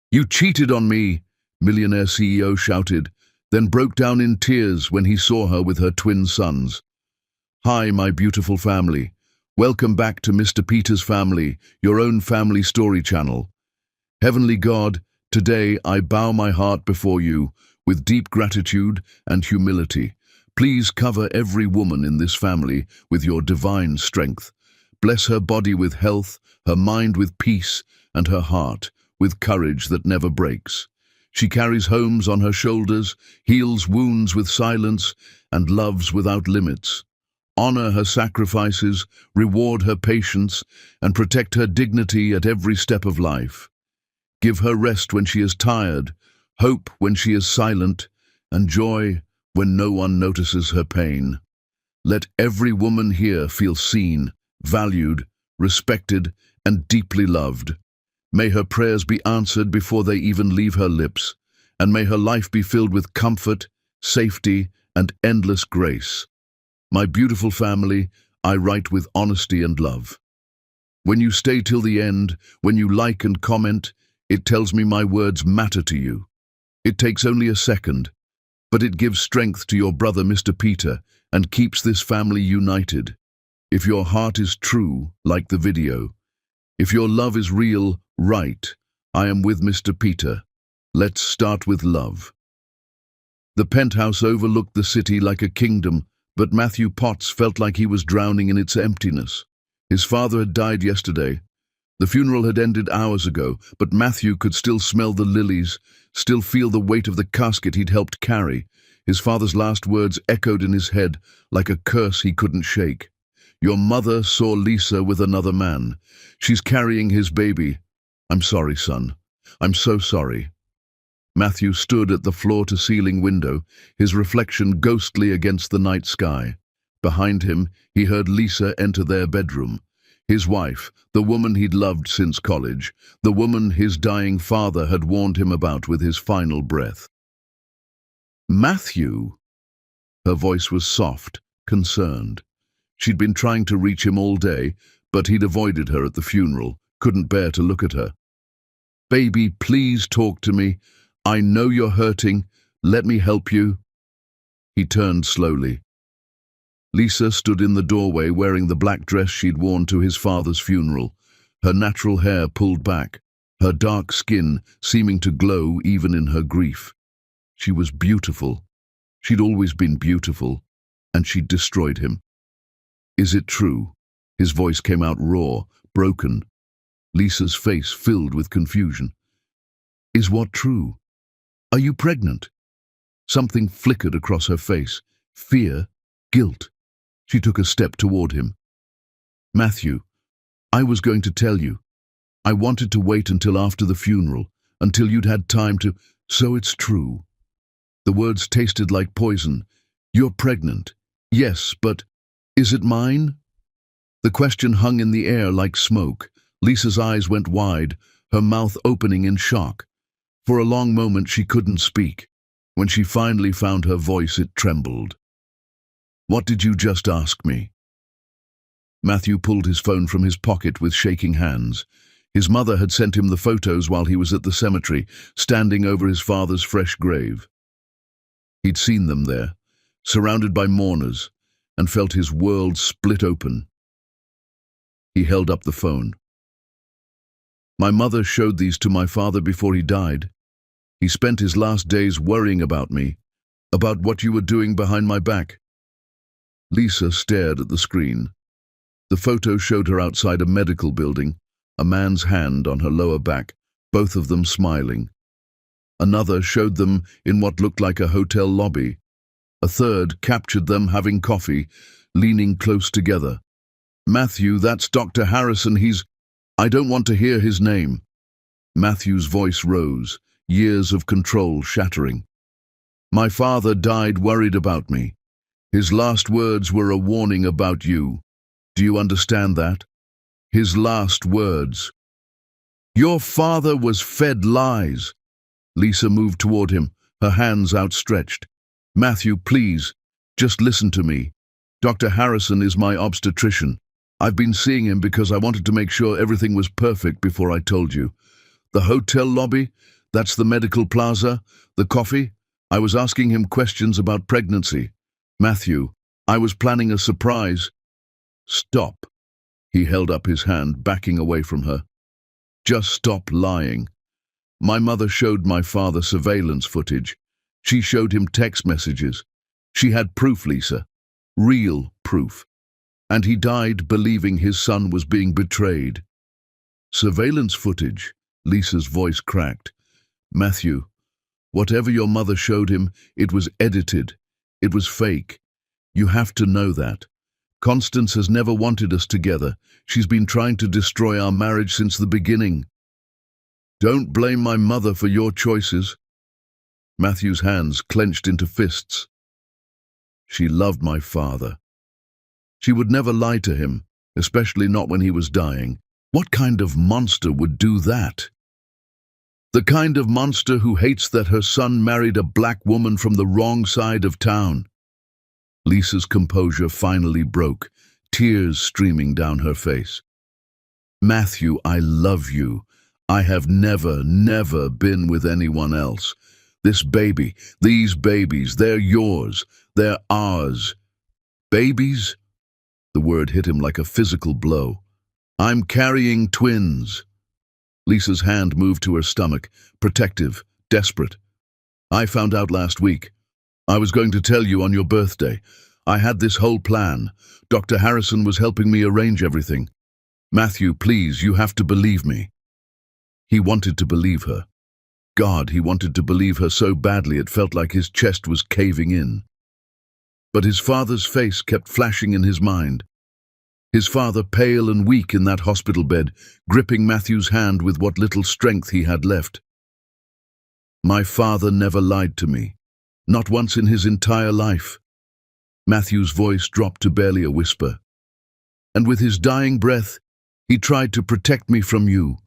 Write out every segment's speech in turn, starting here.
"You cheated on me," Millionaire CEO shouted, then broke down in tears when he saw her with her twin sons. "Hi, my beautiful family. Welcome back to Mr. Peter's Family, your own family story channel. Heavenly God, today I bow my heart before you with deep gratitude and humility. Please cover every woman in this family with your divine strength. Bless her body with health, her mind with peace, and her heart with courage that never breaks. She carries homes on her shoulders, heals wounds with silence, and loves without limits. Honor her sacrifices, reward her patience, and protect her dignity at every step of life. Give her rest when she is tired, hope when she is silent, and joy when no one notices her pain. Let every woman here feel seen, valued, respected, and deeply loved. May her prayers be answered before they even leave her lips, and may her life be filled with comfort, safety, and endless grace. My beautiful family, I write with honesty and love. When you stay till the end, when you like and comment, it tells me my words matter to you. It takes only a second, but it gives strength to your brother Mr. Peter and keeps this family united. If your heart is true, like the video. If your love is real, right, I am with Mr. Peter. Let's start with love. The penthouse overlooked the city like a kingdom, but Matthew Potts felt like he was drowning in its emptiness. His father had died yesterday. The funeral had ended hours ago, but Matthew could still smell the lilies, still feel the weight of the casket he'd helped carry. His father's last words echoed in his head like a curse he couldn't shake. "Your mother saw Lisa with another man. She's carrying his baby. I'm sorry, son. I'm so sorry." Matthew stood at the floor-to-ceiling window, his reflection ghostly against the night sky. Behind him, he heard Lisa enter their bedroom. His wife, the woman he'd loved since college, the woman his dying father had warned him about with his final breath. "Matthew!" Her voice was soft, concerned. She'd been trying to reach him all day, but he'd avoided her at the funeral, couldn't bear to look at her. "Baby, please talk to me. I know you're hurting. Let me help you." He turned slowly. Lisa stood in the doorway wearing the black dress she'd worn to his father's funeral, her natural hair pulled back, her dark skin seeming to glow even in her grief. She was beautiful. She'd always been beautiful, and she'd destroyed him. "Is it true?" His voice came out raw, broken. Lisa's face filled with confusion. "Is what true? Are you pregnant?" Something flickered across her face. Fear, guilt. She took a step toward him. "Matthew, I was going to tell you. I wanted to wait until after the funeral, until you'd had time to... So it's true." The words tasted like poison. "You're pregnant." "Yes, but... is it mine?" The question hung in the air like smoke. Lisa's eyes went wide, her mouth opening in shock. For a long moment she couldn't speak. When she finally found her voice, it trembled. "What did you just ask me?" Matthew pulled his phone from his pocket with shaking hands. His mother had sent him the photos while he was at the cemetery, standing over his father's fresh grave. He'd seen them there, surrounded by mourners, and felt his world split open. He held up the phone. "My mother showed these to my father before he died. He spent his last days worrying about me, about what you were doing behind my back." Lisa stared at the screen. The photo showed her outside a medical building, a man's hand on her lower back, both of them smiling. Another showed them in what looked like a hotel lobby. A third captured them having coffee, leaning close together. "Matthew, that's Dr. Harrison. I don't want to hear his name." Matthew's voice rose, years of control shattering. "My father died worried about me. His last words were a warning about you. Do you understand that? His last words." "Your father was fed lies." Lisa moved toward him, her hands outstretched. "Matthew, please, just listen to me. Dr. Harrison is my obstetrician. I've been seeing him because I wanted to make sure everything was perfect before I told you. The hotel lobby, That's the medical plaza? The coffee? I was asking him questions about pregnancy. Matthew, I was planning a surprise. Stop. He held up his hand, backing away from her. Just stop lying. My mother showed my father surveillance footage. She showed him text messages. She had proof, Lisa. Real proof. And he died believing his son was being betrayed. Surveillance footage? Lisa's voice cracked. Matthew, whatever your mother showed him, it was edited. It was fake. You have to know that. Constance has never wanted us together. She's been trying to destroy our marriage since the beginning. Don't blame my mother for your choices. Matthew's hands clenched into fists. She loved my father. She would never lie to him, especially not when he was dying. What kind of monster would do that? The kind of monster who hates that her son married a black woman from the wrong side of town. Lisa's composure finally broke, tears streaming down her face. Matthew, I love you. I have never been with anyone else. This baby, these babies, they're yours. They're ours. Babies? The word hit him like a physical blow. I'm carrying twins. Lisa's hand moved to her stomach, protective, desperate. I found out last week. I was going to tell you on your birthday. I had this whole plan. Dr. Harrison was helping me arrange everything. Matthew, please, you have to believe me. He wanted to believe her. God, he wanted to believe her so badly it felt like his chest was caving in. But his father's face kept flashing in his mind. His father, pale and weak in that hospital bed, gripping Matthew's hand with what little strength he had left. My father never lied to me. Not once in his entire life. Matthew's voice dropped to barely a whisper. And with his dying breath, he tried to protect me from you.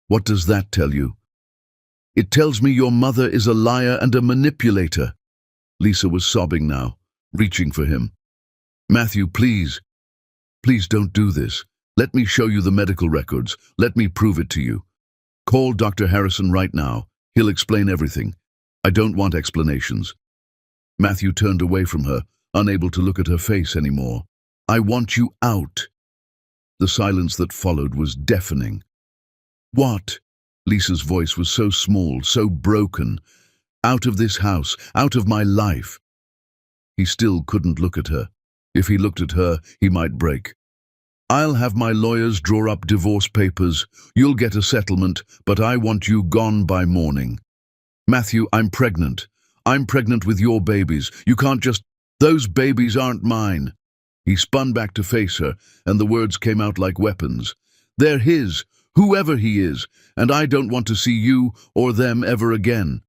What does that tell you? It tells me your mother is a liar and a manipulator. Lisa was sobbing now, reaching for him. Matthew, please. Please don't do this. Let me show you the medical records. Let me prove it to you. Call Dr. Harrison right now. He'll explain everything. I don't want explanations. Matthew turned away from her, unable to look at her face anymore. I want you out. The silence that followed was deafening. What? Lisa's voice was so small, so broken. Out of this house, out of my life. He still couldn't look at her. If he looked at her, he might break. I'll have my lawyers draw up divorce papers. You'll get a settlement, but I want you gone by morning. Matthew, I'm pregnant. I'm pregnant with your babies. You can't just... Those babies aren't mine. He spun back to face her, and the words came out like weapons. They're his, whoever he is, and I don't want to see you or them ever again.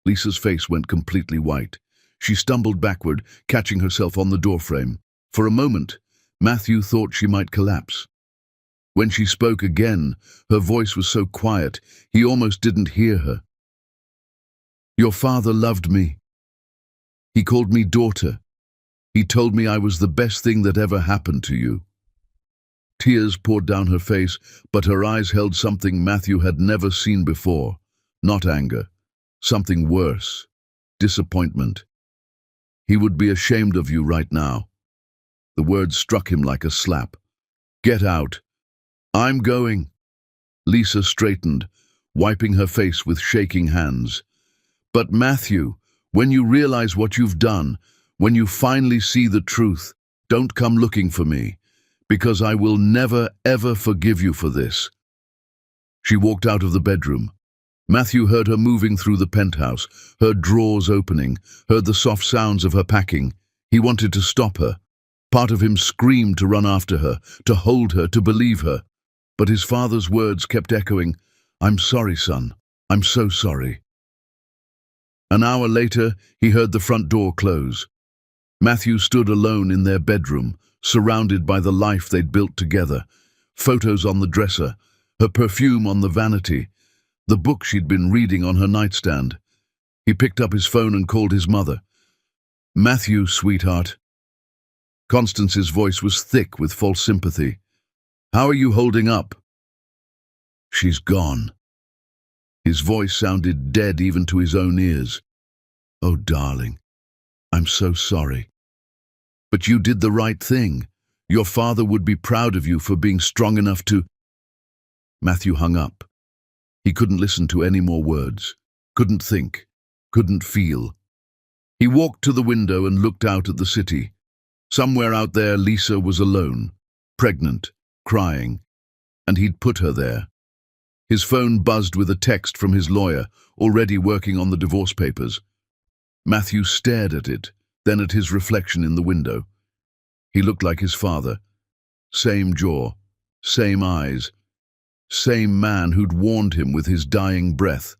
Lisa's face went completely white. She stumbled backward, catching herself on the doorframe. For a moment, Matthew thought she might collapse. When she spoke again, her voice was so quiet, he almost didn't hear her. Your father loved me. He called me daughter. He told me I was the best thing that ever happened to you. Tears poured down her face, but her eyes held something Matthew had never seen before. Not anger. Something worse. Disappointment. He would be ashamed of you right now. The words struck him like a slap. Get out. I'm going. Lisa straightened, wiping her face with shaking hands. But Matthew, when you realize what you've done, when you finally see the truth, don't come looking for me, because I will never, ever forgive you for this. She walked out of the bedroom. Matthew heard her moving through the penthouse, heard drawers opening, heard the soft sounds of her packing. He wanted to stop her. Part of him screamed to run after her, to hold her, to believe her. But his father's words kept echoing, I'm sorry, son. I'm so sorry. An hour later, he heard the front door close. Matthew stood alone in their bedroom, surrounded by the life they'd built together. Photos on the dresser, her perfume on the vanity, the book she'd been reading on her nightstand. He picked up his phone and called his mother. Matthew, sweetheart. Constance's voice was thick with false sympathy. How are you holding up? She's gone. His voice sounded dead even to his own ears. "Oh, darling, I'm so sorry. But you did the right thing. Your father would be proud of you for being strong enough to—" Matthew hung up. He couldn't listen to any more words, couldn't think, couldn't feel. He walked to the window and looked out at the city. Somewhere out there, Lisa was alone, pregnant, crying, and he'd put her there. His phone buzzed with a text from his lawyer, already working on the divorce papers. Matthew stared at it, then at his reflection in the window. He looked like his father. Same jaw, same eyes, same man who'd warned him with his dying breath.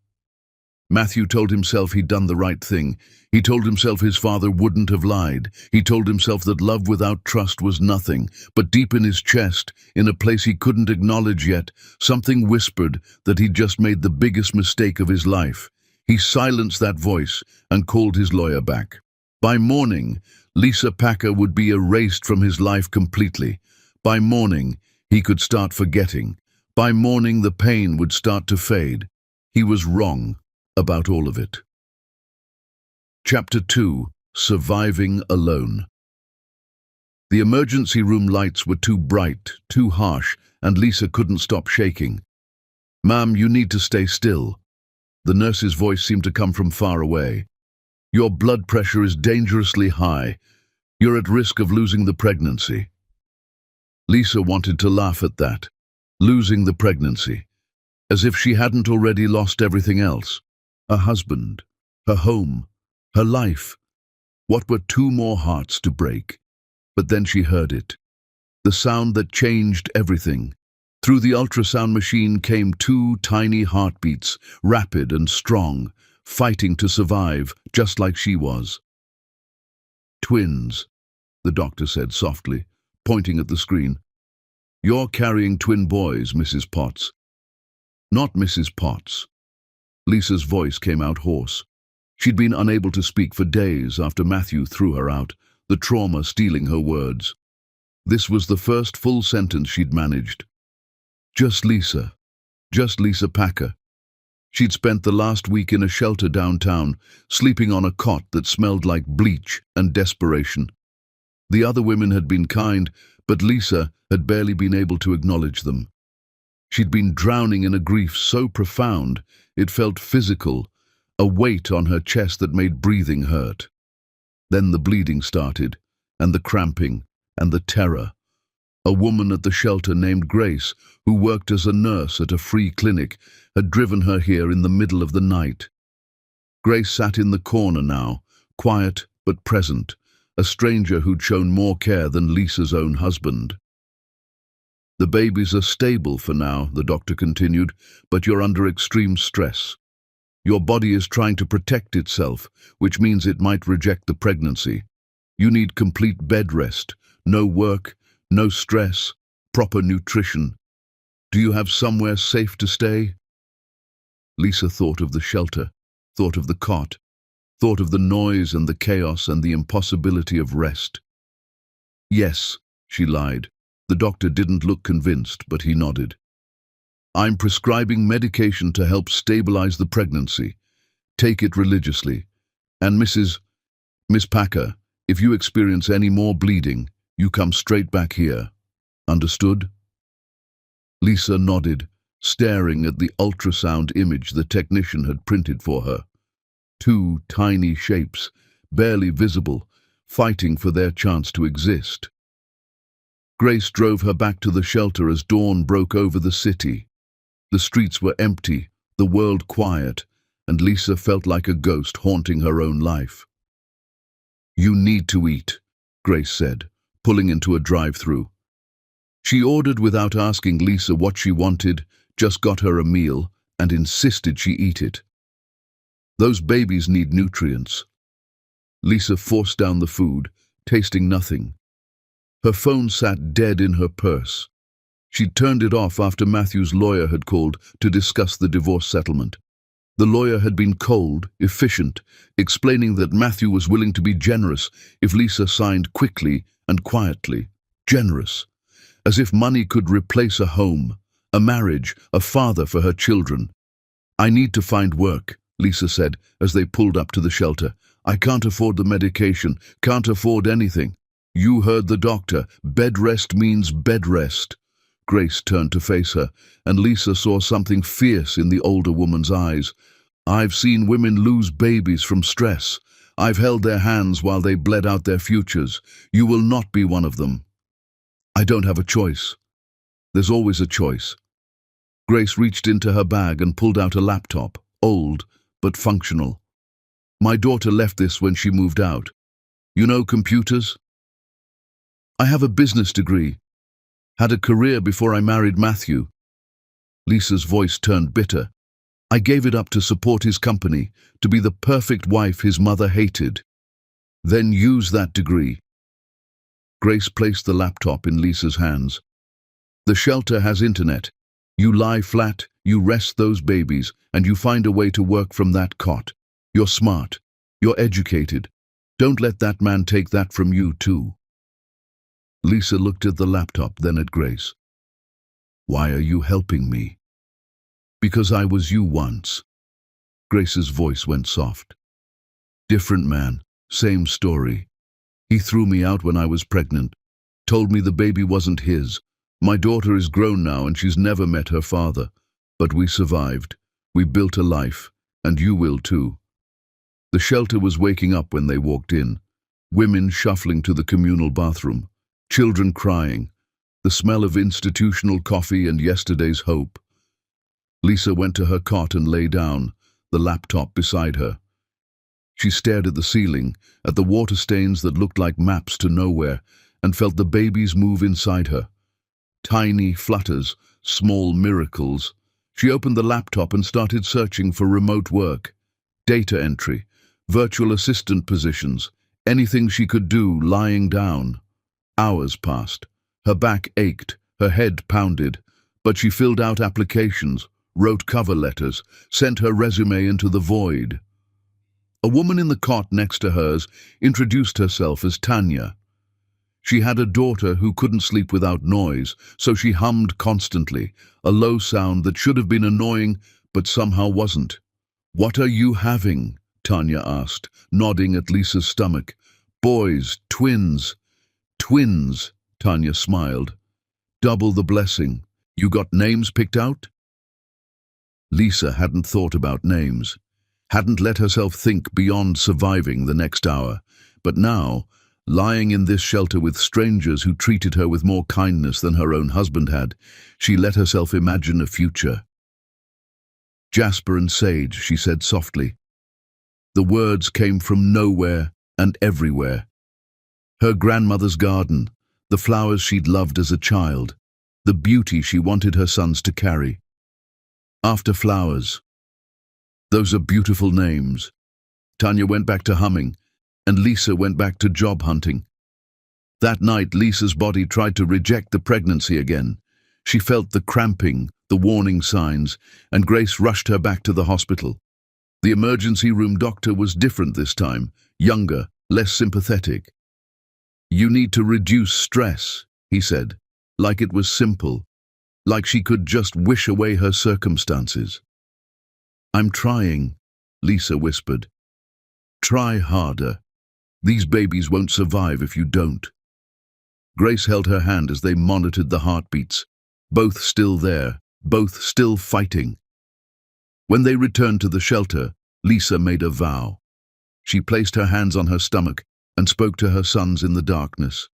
Matthew told himself he'd done the right thing. He told himself his father wouldn't have lied. He told himself that love without trust was nothing. But deep in his chest, in a place he couldn't acknowledge yet, something whispered that he'd just made the biggest mistake of his life. He silenced that voice and called his lawyer back. By morning, Lisa Packer would be erased from his life completely. By morning, he could start forgetting. By morning, the pain would start to fade. He was wrong about all of it. Chapter 2: Surviving Alone. The emergency room lights were too bright, too harsh, and Lisa couldn't stop shaking. "Ma'am, you need to stay still." The nurse's voice seemed to come from far away. "Your blood pressure is dangerously high. You're at risk of losing the pregnancy." Lisa wanted to laugh at that. Losing the pregnancy. As if she hadn't already lost everything else. Her husband, her home, her life. What were two more hearts to break? But then she heard it. The sound that changed everything. Through the ultrasound machine came two tiny heartbeats, rapid and strong, fighting to survive, just like she was. "Twins," the doctor said softly, pointing at the screen. "You're carrying twin boys, Mrs. Potts." "Not Mrs. Potts." Lisa's voice came out hoarse. She'd been unable to speak for days after Matthew threw her out, the trauma stealing her words. This was the first full sentence she'd managed. Just Lisa Packer. She'd spent the last week in a shelter downtown, sleeping on a cot that smelled like bleach and desperation. The other women had been kind, but Lisa had barely been able to acknowledge them. She'd been drowning in a grief so profound, it felt physical, a weight on her chest that made breathing hurt. Then the bleeding started, and the cramping, and the terror. A woman at the shelter named Grace, who worked as a nurse at a free clinic, had driven her here in the middle of the night. Grace sat in the corner now, quiet but present, a stranger who'd shown more care than Lisa's own husband. "The babies are stable for now," the doctor continued, "but you're under extreme stress. Your body is trying to protect itself, which means it might reject the pregnancy. You need complete bed rest, no work, no stress, proper nutrition. Do you have somewhere safe to stay?" Lisa thought of the shelter, thought of the cot, thought of the noise and the chaos and the impossibility of rest. "Yes," she lied. The doctor didn't look convinced, but he nodded. "I'm prescribing medication to help stabilize the pregnancy. Take it religiously. And Miss Packer, if you experience any more bleeding, you come straight back here. Understood?" Lisa nodded, staring at the ultrasound image the technician had printed for her. Two tiny shapes, barely visible, fighting for their chance to exist. Grace drove her back to the shelter as dawn broke over the city. The streets were empty, the world quiet, and Lisa felt like a ghost haunting her own life. "You need to eat," Grace said, pulling into a drive-through. She ordered without asking Lisa what she wanted, just got her a meal, and insisted she eat it. "Those babies need nutrients." Lisa forced down the food, tasting nothing. Her phone sat dead in her purse. She'd turned it off after Matthew's lawyer had called to discuss the divorce settlement. The lawyer had been cold, efficient, explaining that Matthew was willing to be generous if Lisa signed quickly and quietly. Generous. As if money could replace a home, a marriage, a father for her children. I need to find work, Lisa said as they pulled up to the shelter. I can't afford the medication, can't afford anything. You heard the doctor. Bed rest means bed rest. Grace turned to face her, and Lisa saw something fierce in the older woman's eyes. I've seen women lose babies from stress. I've held their hands while they bled out their futures. You will not be one of them. I don't have a choice. There's always a choice. Grace reached into her bag and pulled out a laptop, old but functional. My daughter left this when she moved out. You know computers? I have a business degree. Had a career before I married Matthew. Lisa's voice turned bitter. I gave it up to support his company, to be the perfect wife his mother hated. Then use that degree. Grace placed the laptop in Lisa's hands. The shelter has internet. You lie flat, you rest those babies, and you find a way to work from that cot. You're smart. You're educated. Don't let that man take that from you, too. Lisa looked at the laptop, then at Grace. Why are you helping me? Because I was you once. Grace's voice went soft. Different man, same story. He threw me out when I was pregnant, told me the baby wasn't his. My daughter is grown now and she's never met her father. But we survived. We built a life, and you will too. The shelter was waking up when they walked in. Women shuffling to the communal bathroom. Children crying, the smell of institutional coffee and yesterday's hope. Lisa went to her cot and lay down, the laptop beside her. She stared at the ceiling, at the water stains that looked like maps to nowhere, and felt the babies move inside her. Tiny flutters, small miracles. She opened the laptop and started searching for remote work, data entry, virtual assistant positions, anything she could do lying down. Hours passed. Her back ached, her head pounded, but she filled out applications, wrote cover letters, sent her resume into the void. A woman in the cot next to hers introduced herself as Tanya. She had a daughter who couldn't sleep without noise, so she hummed constantly, a low sound that should have been annoying, but somehow wasn't. What are you having? Tanya asked, nodding at Lisa's stomach. Boys, twins. Twins, Tanya smiled. Double the blessing. You got names picked out? Lisa hadn't thought about names, hadn't let herself think beyond surviving the next hour. But now, lying in this shelter with strangers who treated her with more kindness than her own husband had, she let herself imagine a future. Jasper and Sage, she said softly. The words came from nowhere and everywhere. Her grandmother's garden, the flowers she'd loved as a child, the beauty she wanted her sons to carry. After flowers. Those are beautiful names. Tanya went back to humming, and Lisa went back to job hunting. That night, Lisa's body tried to reject the pregnancy again. She felt the cramping, the warning signs, and Grace rushed her back to the hospital. The emergency room doctor was different this time, younger, less sympathetic. You need to reduce stress, he said, like it was simple, like she could just wish away her circumstances. I'm trying, Lisa whispered. Try harder. These babies won't survive if you don't. Grace held her hand as they monitored the heartbeats, both still there, both still fighting. When they returned to the shelter, Lisa made a vow. She placed her hands on her stomach and spoke to her sons in the darkness.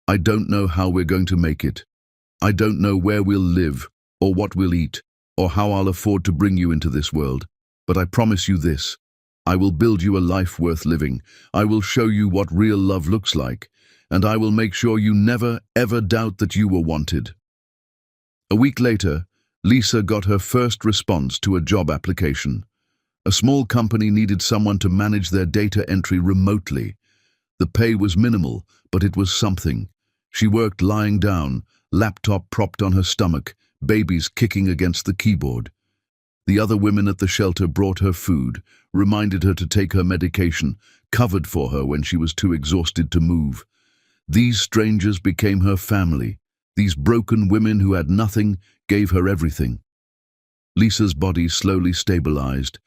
I don't know how we're going to make it. I don't know where we'll live, or what we'll eat, or how I'll afford to bring you into this world. But I promise you this. I will build you a life worth living. I will show you what real love looks like, and I will make sure you never, ever doubt that you were wanted. A week later, Lisa got her first response to a job application. A small company needed someone to manage their data entry remotely. The pay was minimal, but it was something. She worked lying down, laptop propped on her stomach, babies kicking against the keyboard. The other women at the shelter brought her food, reminded her to take her medication, covered for her when she was too exhausted to move. These strangers became her family. These broken women who had nothing gave her everything. Lisa's body slowly stabilized.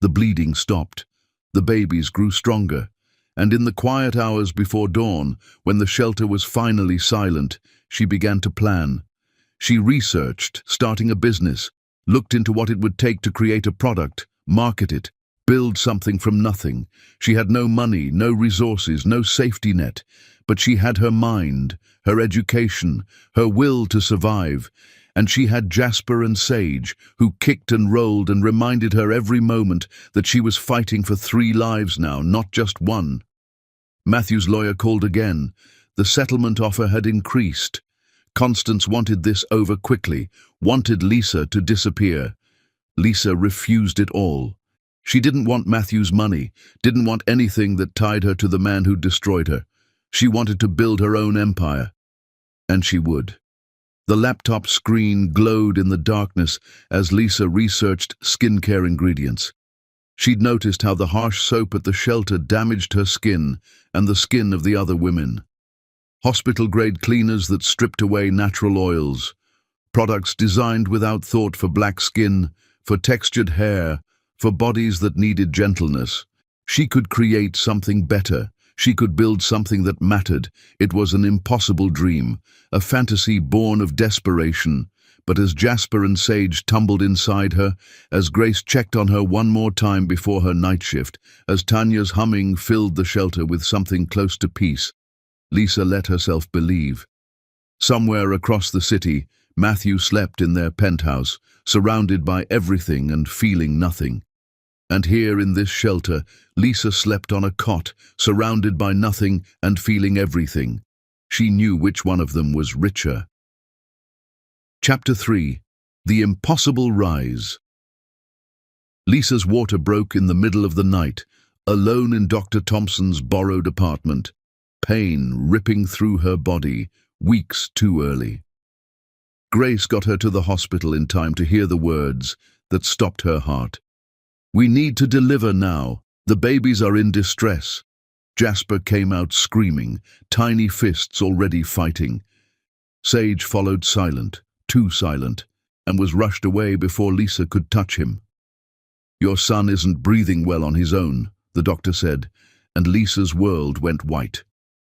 The bleeding stopped. The babies grew stronger. And in the quiet hours before dawn, when the shelter was finally silent, she began to plan. She researched, starting a business, looked into what it would take to create a product, market it, build something from nothing. She had no money, no resources, no safety net, but she had her mind, her education, her will to survive, and she had Jasper and Sage, who kicked and rolled and reminded her every moment that she was fighting for 3 lives now, not just one. Matthew's lawyer called again. The settlement offer had increased. Constance wanted this over quickly, wanted Lisa to disappear. Lisa refused it all. She didn't want Matthew's money, didn't want anything that tied her to the man who destroyed her. She wanted to build her own empire. And she would. The laptop screen glowed in the darkness as Lisa researched skincare ingredients. She'd noticed how the harsh soap at the shelter damaged her skin and the skin of the other women. Hospital-grade cleaners that stripped away natural oils. Products designed without thought for black skin, for textured hair, for bodies that needed gentleness. She could create something better. She could build something that mattered. It was an impossible dream, a fantasy born of desperation. But as Jasper and Sage tumbled inside her, as Grace checked on her one more time before her night shift, as Tanya's humming filled the shelter with something close to peace, Lisa let herself believe. Somewhere across the city, Matthew slept in their penthouse, surrounded by everything and feeling nothing. And here in this shelter, Lisa slept on a cot, surrounded by nothing and feeling everything. She knew which one of them was richer. Chapter 3. The Impossible Rise. Lisa's water broke in the middle of the night, alone in Dr. Thompson's borrowed apartment. Pain ripping through her body, weeks too early. Grace got her to the hospital in time to hear the words that stopped her heart. "We need to deliver now. The babies are in distress." Jasper came out screaming, tiny fists already fighting. Sage followed silent, too silent, and was rushed away before Lisa could touch him. "Your son isn't breathing well on his own," the doctor said, and Lisa's world went white.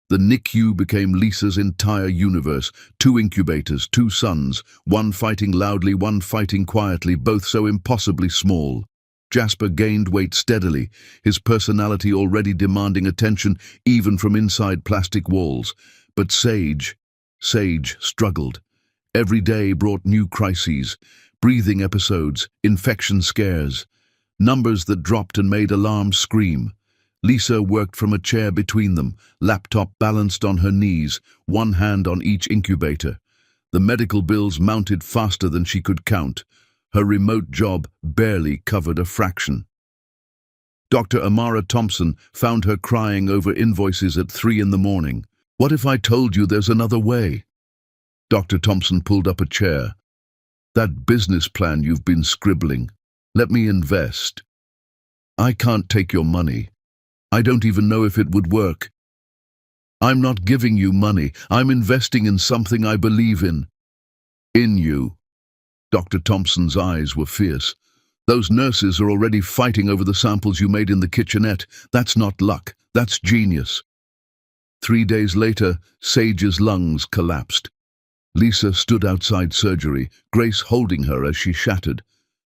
The NICU became Lisa's entire universe, 2 incubators, 2 sons, one fighting loudly, one fighting quietly, both so impossibly small. Jasper gained weight steadily, his personality already demanding attention even from inside plastic walls. But Sage struggled. Every day brought new crises, breathing episodes, infection scares, numbers that dropped and made alarms scream. Lisa worked from a chair between them, laptop balanced on her knees, one hand on each incubator. The medical bills mounted faster than she could count. Her remote job barely covered a fraction. Dr. Amara Thompson found her crying over invoices at 3 in the morning. "What if I told you there's another way?" Dr. Thompson pulled up a chair. "That business plan you've been scribbling. Let me invest." "I can't take your money. I don't even know if it would work." "I'm not giving you money. I'm investing in something I believe in." "In you." Dr. Thompson's eyes were fierce. "Those nurses are already fighting over the samples you made in the kitchenette. That's not luck. That's genius." 3 days later, Sage's lungs collapsed. Lisa stood outside surgery, Grace holding her as she shattered.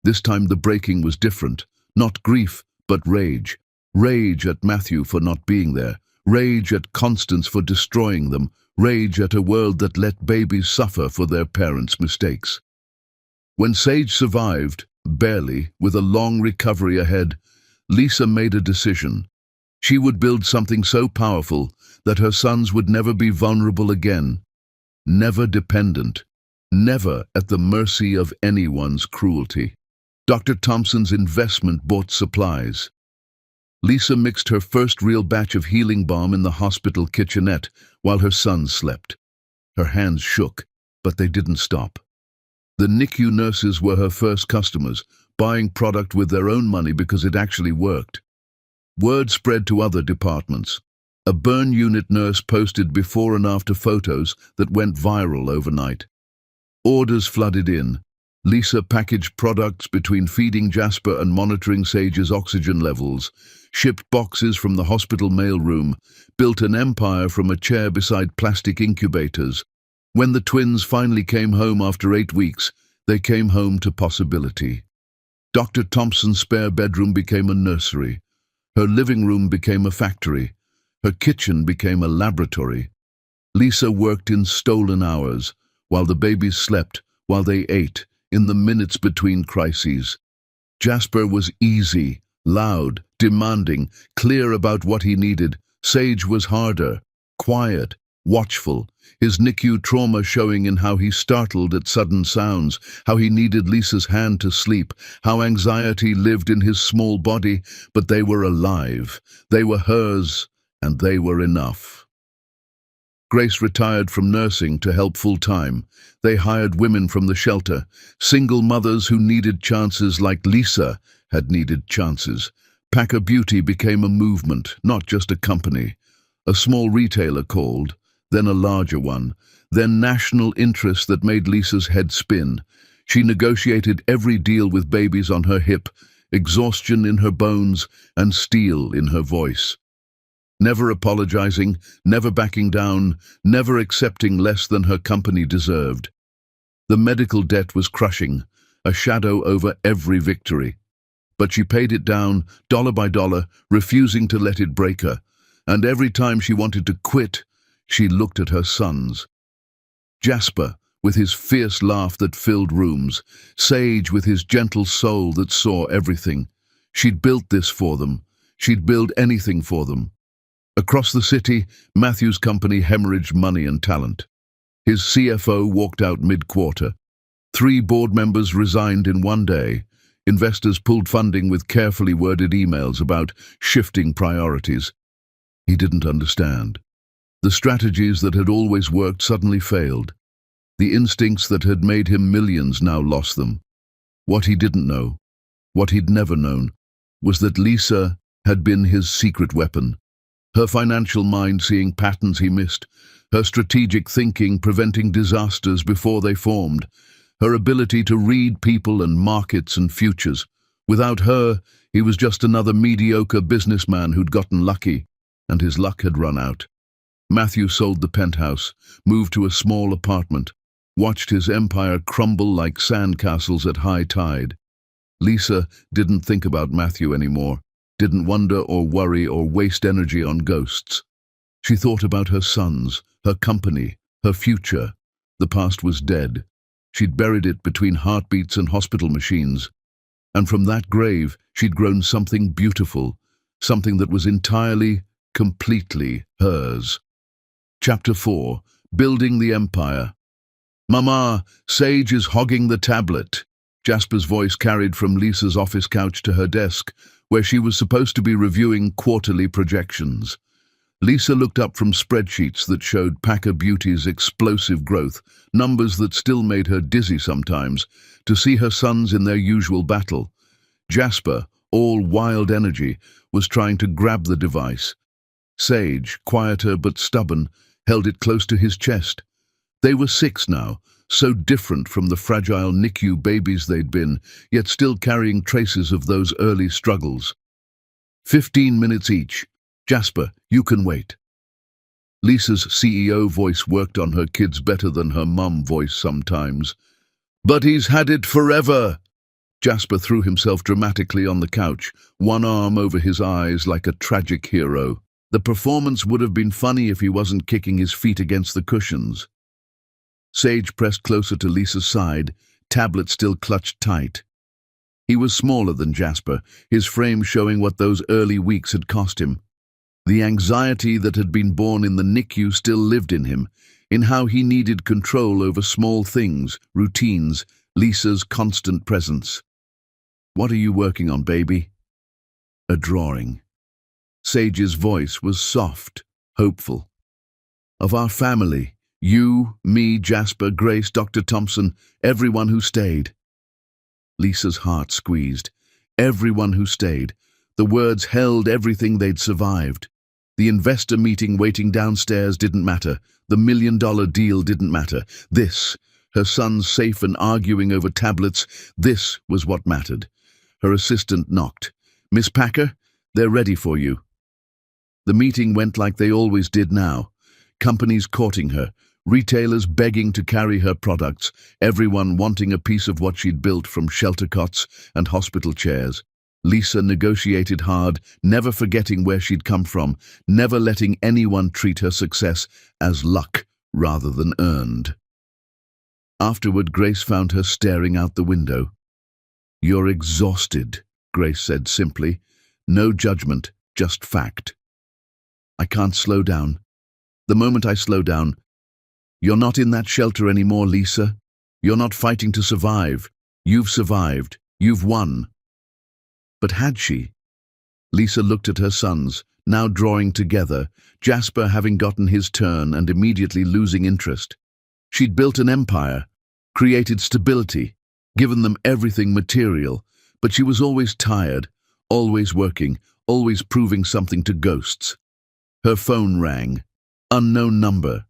This time the breaking was different. Not grief, but rage. Rage at Matthew for not being there. Rage at Constance for destroying them. Rage at a world that let babies suffer for their parents' mistakes. When Sage survived, barely, with a long recovery ahead, Lisa made a decision. She would build something so powerful that her sons would never be vulnerable again. Never dependent. Never at the mercy of anyone's cruelty. Dr. Thompson's investment bought supplies. Lisa mixed her first real batch of healing balm in the hospital kitchenette while her sons slept. Her hands shook, but they didn't stop. The NICU nurses were her first customers, buying product with their own money because it actually worked. Word spread to other departments. A burn unit nurse posted before and after photos that went viral overnight. Orders flooded in. Lisa packaged products between feeding Jasper and monitoring Sage's oxygen levels, shipped boxes from the hospital mailroom, built an empire from a chair beside plastic incubators. When the twins finally came home after 8 weeks, they came home to possibility. Dr. Thompson's spare bedroom became a nursery. Her living room became a factory. Her kitchen became a laboratory. Lisa worked in stolen hours, while the babies slept, while they ate, in the minutes between crises. Jasper was easy, loud, demanding, clear about what he needed. Sage was harder, quiet, watchful, his NICU trauma showing in how he startled at sudden sounds, how he needed Lisa's hand to sleep, how anxiety lived in his small body, but they were alive. They were hers, and they were enough. Grace retired from nursing to help full-time. They hired women from the shelter, single mothers who needed chances like Lisa had needed chances. Packer Beauty became a movement, not just a company. A small retailer called, then a larger one, then national interest that made Lisa's head spin. She negotiated every deal with babies on her hip, exhaustion in her bones, and steel in her voice. Never apologizing, never backing down, never accepting less than her company deserved. The medical debt was crushing, a shadow over every victory. But she paid it down, dollar by dollar, refusing to let it break her. And every time she wanted to quit, she looked at her sons. Jasper, with his fierce laugh that filled rooms. Sage, with his gentle soul that saw everything. She'd built this for them. She'd build anything for them. Across the city, Matthew's company hemorrhaged money and talent. His CFO walked out mid-quarter. 3 board members resigned in one day. Investors pulled funding with carefully worded emails about shifting priorities. He didn't understand. The strategies that had always worked suddenly failed. The instincts that had made him millions now lost them. What he didn't know, what he'd never known, was that Lisa had been his secret weapon. Her financial mind seeing patterns he missed, her strategic thinking preventing disasters before they formed, her ability to read people and markets and futures. Without her, he was just another mediocre businessman who'd gotten lucky, and his luck had run out. Matthew sold the penthouse, moved to a small apartment, watched his empire crumble like sandcastles at high tide. Lisa didn't think about Matthew anymore. Didn't wonder or worry or waste energy on ghosts. She thought about her sons, her company, her future. The past was dead. She'd buried it between heartbeats and hospital machines. And from that grave, she'd grown something beautiful, something that was entirely, completely hers. Chapter 4. Building the Empire. "Mama, Sage is hogging the tablet." Jasper's voice carried from Lisa's office couch to her desk, where she was supposed to be reviewing quarterly projections. Lisa looked up from spreadsheets that showed Packer Beauty's explosive growth, numbers that still made her dizzy sometimes, to see her sons in their usual battle. Jasper, all wild energy, was trying to grab the device. Sage, quieter but stubborn, held it close to his chest. They were 6 now, so different from the fragile NICU babies they'd been, yet still carrying traces of those early struggles. 15 minutes each. "Jasper, you can wait." Lisa's CEO voice worked on her kids better than her mum voice sometimes. "But he's had it forever." Jasper threw himself dramatically on the couch, one arm over his eyes like a tragic hero. The performance would have been funny if he wasn't kicking his feet against the cushions. Sage pressed closer to Lisa's side, tablet still clutched tight. He was smaller than Jasper, his frame showing what those early weeks had cost him. The anxiety that had been born in the NICU still lived in him, in how he needed control over small things, routines, Lisa's constant presence. "What are you working on, baby?" A drawing. Sage's voice was soft, hopeful. "Of our family. You, me, Jasper, Grace, Dr. Thompson, everyone who stayed." Lisa's heart squeezed. Everyone who stayed. The words held everything they'd survived. The investor meeting waiting downstairs didn't matter. The $1 million deal didn't matter. This, Her sons safe and arguing over tablets. This was what mattered. Her assistant knocked. "Miss Packer, they're ready for you." The meeting went like they always did now. Companies courting her, retailers begging to carry her products, everyone wanting a piece of what she'd built from shelter cots and hospital chairs. Lisa negotiated hard, never forgetting where she'd come from, never letting anyone treat her success as luck rather than earned. Afterward, Grace found her staring out the window. "You're exhausted," Grace said simply. No judgment, just fact. "I can't slow down. The moment I slow down..." "You're not in that shelter anymore, Lisa. You're not fighting to survive. You've survived. You've won." But had she? Lisa looked at her sons, now drawing together, Jasper having gotten his turn and immediately losing interest. She'd built an empire, created stability, given them everything material, but she was always tired, always working, always proving something to ghosts. Her phone rang. Unknown number.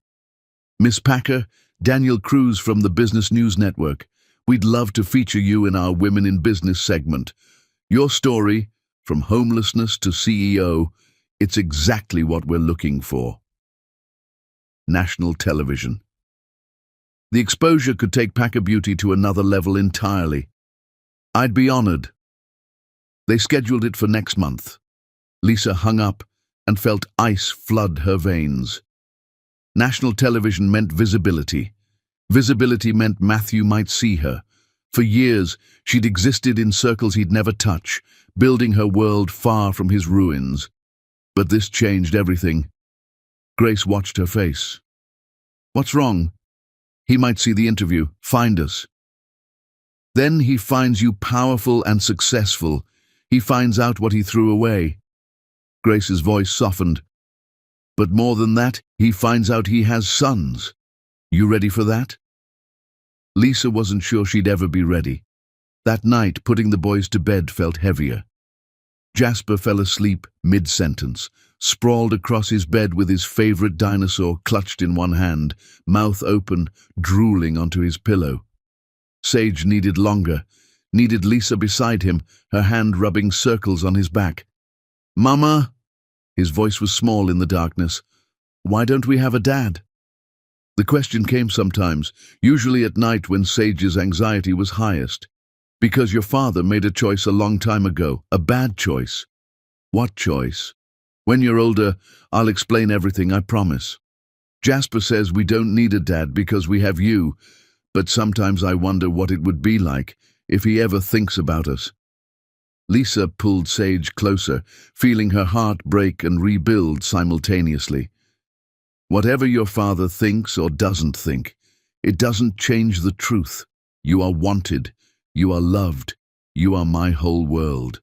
"Miss Packer, Daniel Cruz from the Business News Network. We'd love to feature you in our Women in Business segment. Your story, from homelessness to CEO, it's exactly what we're looking for." National television. The exposure could take Packer Beauty to another level entirely. "I'd be honored." They scheduled it for next month. Lisa hung up and felt ice flood her veins. National television meant visibility. Visibility meant Matthew might see her. For years, she'd existed in circles he'd never touch, building her world far from his ruins. But this changed everything. Grace watched her face. "What's wrong?" "He might see the interview, find us." "Then he finds you powerful and successful. He finds out what he threw away." Grace's voice softened. "But more than that, he finds out he has sons. You ready for that?" Lisa wasn't sure she'd ever be ready. That night, putting the boys to bed felt heavier. Jasper fell asleep mid-sentence, sprawled across his bed with his favorite dinosaur clutched in one hand, mouth open, drooling onto his pillow. Sage needed longer, needed Lisa beside him, her hand rubbing circles on his back. "Mama?" His voice was small in the darkness. "Why don't we have a dad?" The question came sometimes, usually at night when Sage's anxiety was highest. "Because your father made a choice a long time ago, a bad choice." "What choice?" "When you're older, I'll explain everything, I promise." "Jasper says we don't need a dad because we have you, but sometimes I wonder what it would be like if he ever thinks about us." Lisa pulled Sage closer, feeling her heart break and rebuild simultaneously. "Whatever your father thinks or doesn't think, it doesn't change the truth. You are wanted. You are loved. You are my whole world."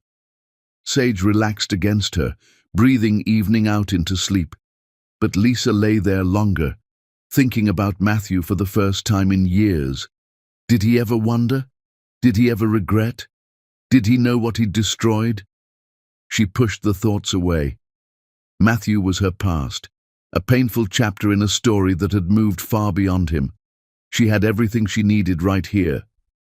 Sage relaxed against her, breathing evening out into sleep. But Lisa lay there longer, thinking about Matthew for the first time in years. Did he ever wonder? Did he ever regret? Did he know what he'd destroyed? She pushed the thoughts away. Matthew was her past, a painful chapter in a story that had moved far beyond him. She had everything she needed right here.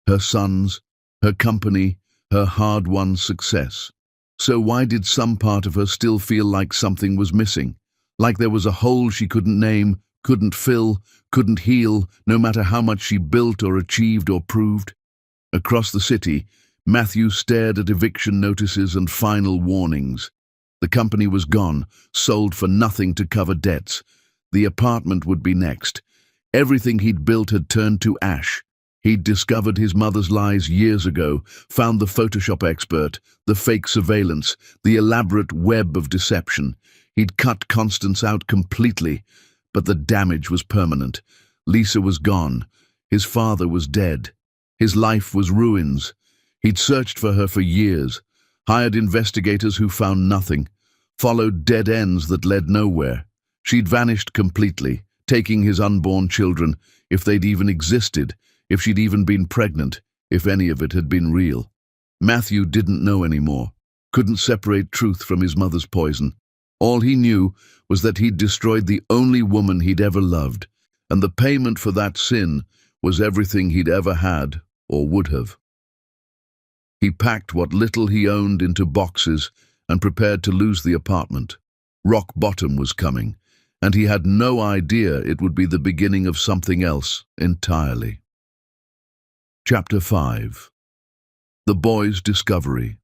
Her sons, her company, her hard-won success. So why did some part of her still feel like something was missing? Like there was a hole she couldn't name, couldn't fill, couldn't heal, no matter how much she built or achieved or proved? Across the city, Matthew stared at eviction notices and final warnings. The company was gone, sold for nothing to cover debts. The apartment would be next. Everything he'd built had turned to ash. He'd discovered his mother's lies years ago, found the Photoshop expert, the fake surveillance, the elaborate web of deception. He'd cut Constance out completely, but the damage was permanent. Lisa was gone. His father was dead. His life was ruins. He'd searched for her for years, hired investigators who found nothing, followed dead ends that led nowhere. She'd vanished completely, taking his unborn children, if they'd even existed, if she'd even been pregnant, if any of it had been real. Matthew didn't know anymore, couldn't separate truth from his mother's poison. All he knew was that he'd destroyed the only woman he'd ever loved, and the payment for that sin was everything he'd ever had or would have. He packed what little he owned into boxes and prepared to lose the apartment. Rock bottom was coming, and he had no idea it would be the beginning of something else entirely. Chapter 5. The Boy's Discovery.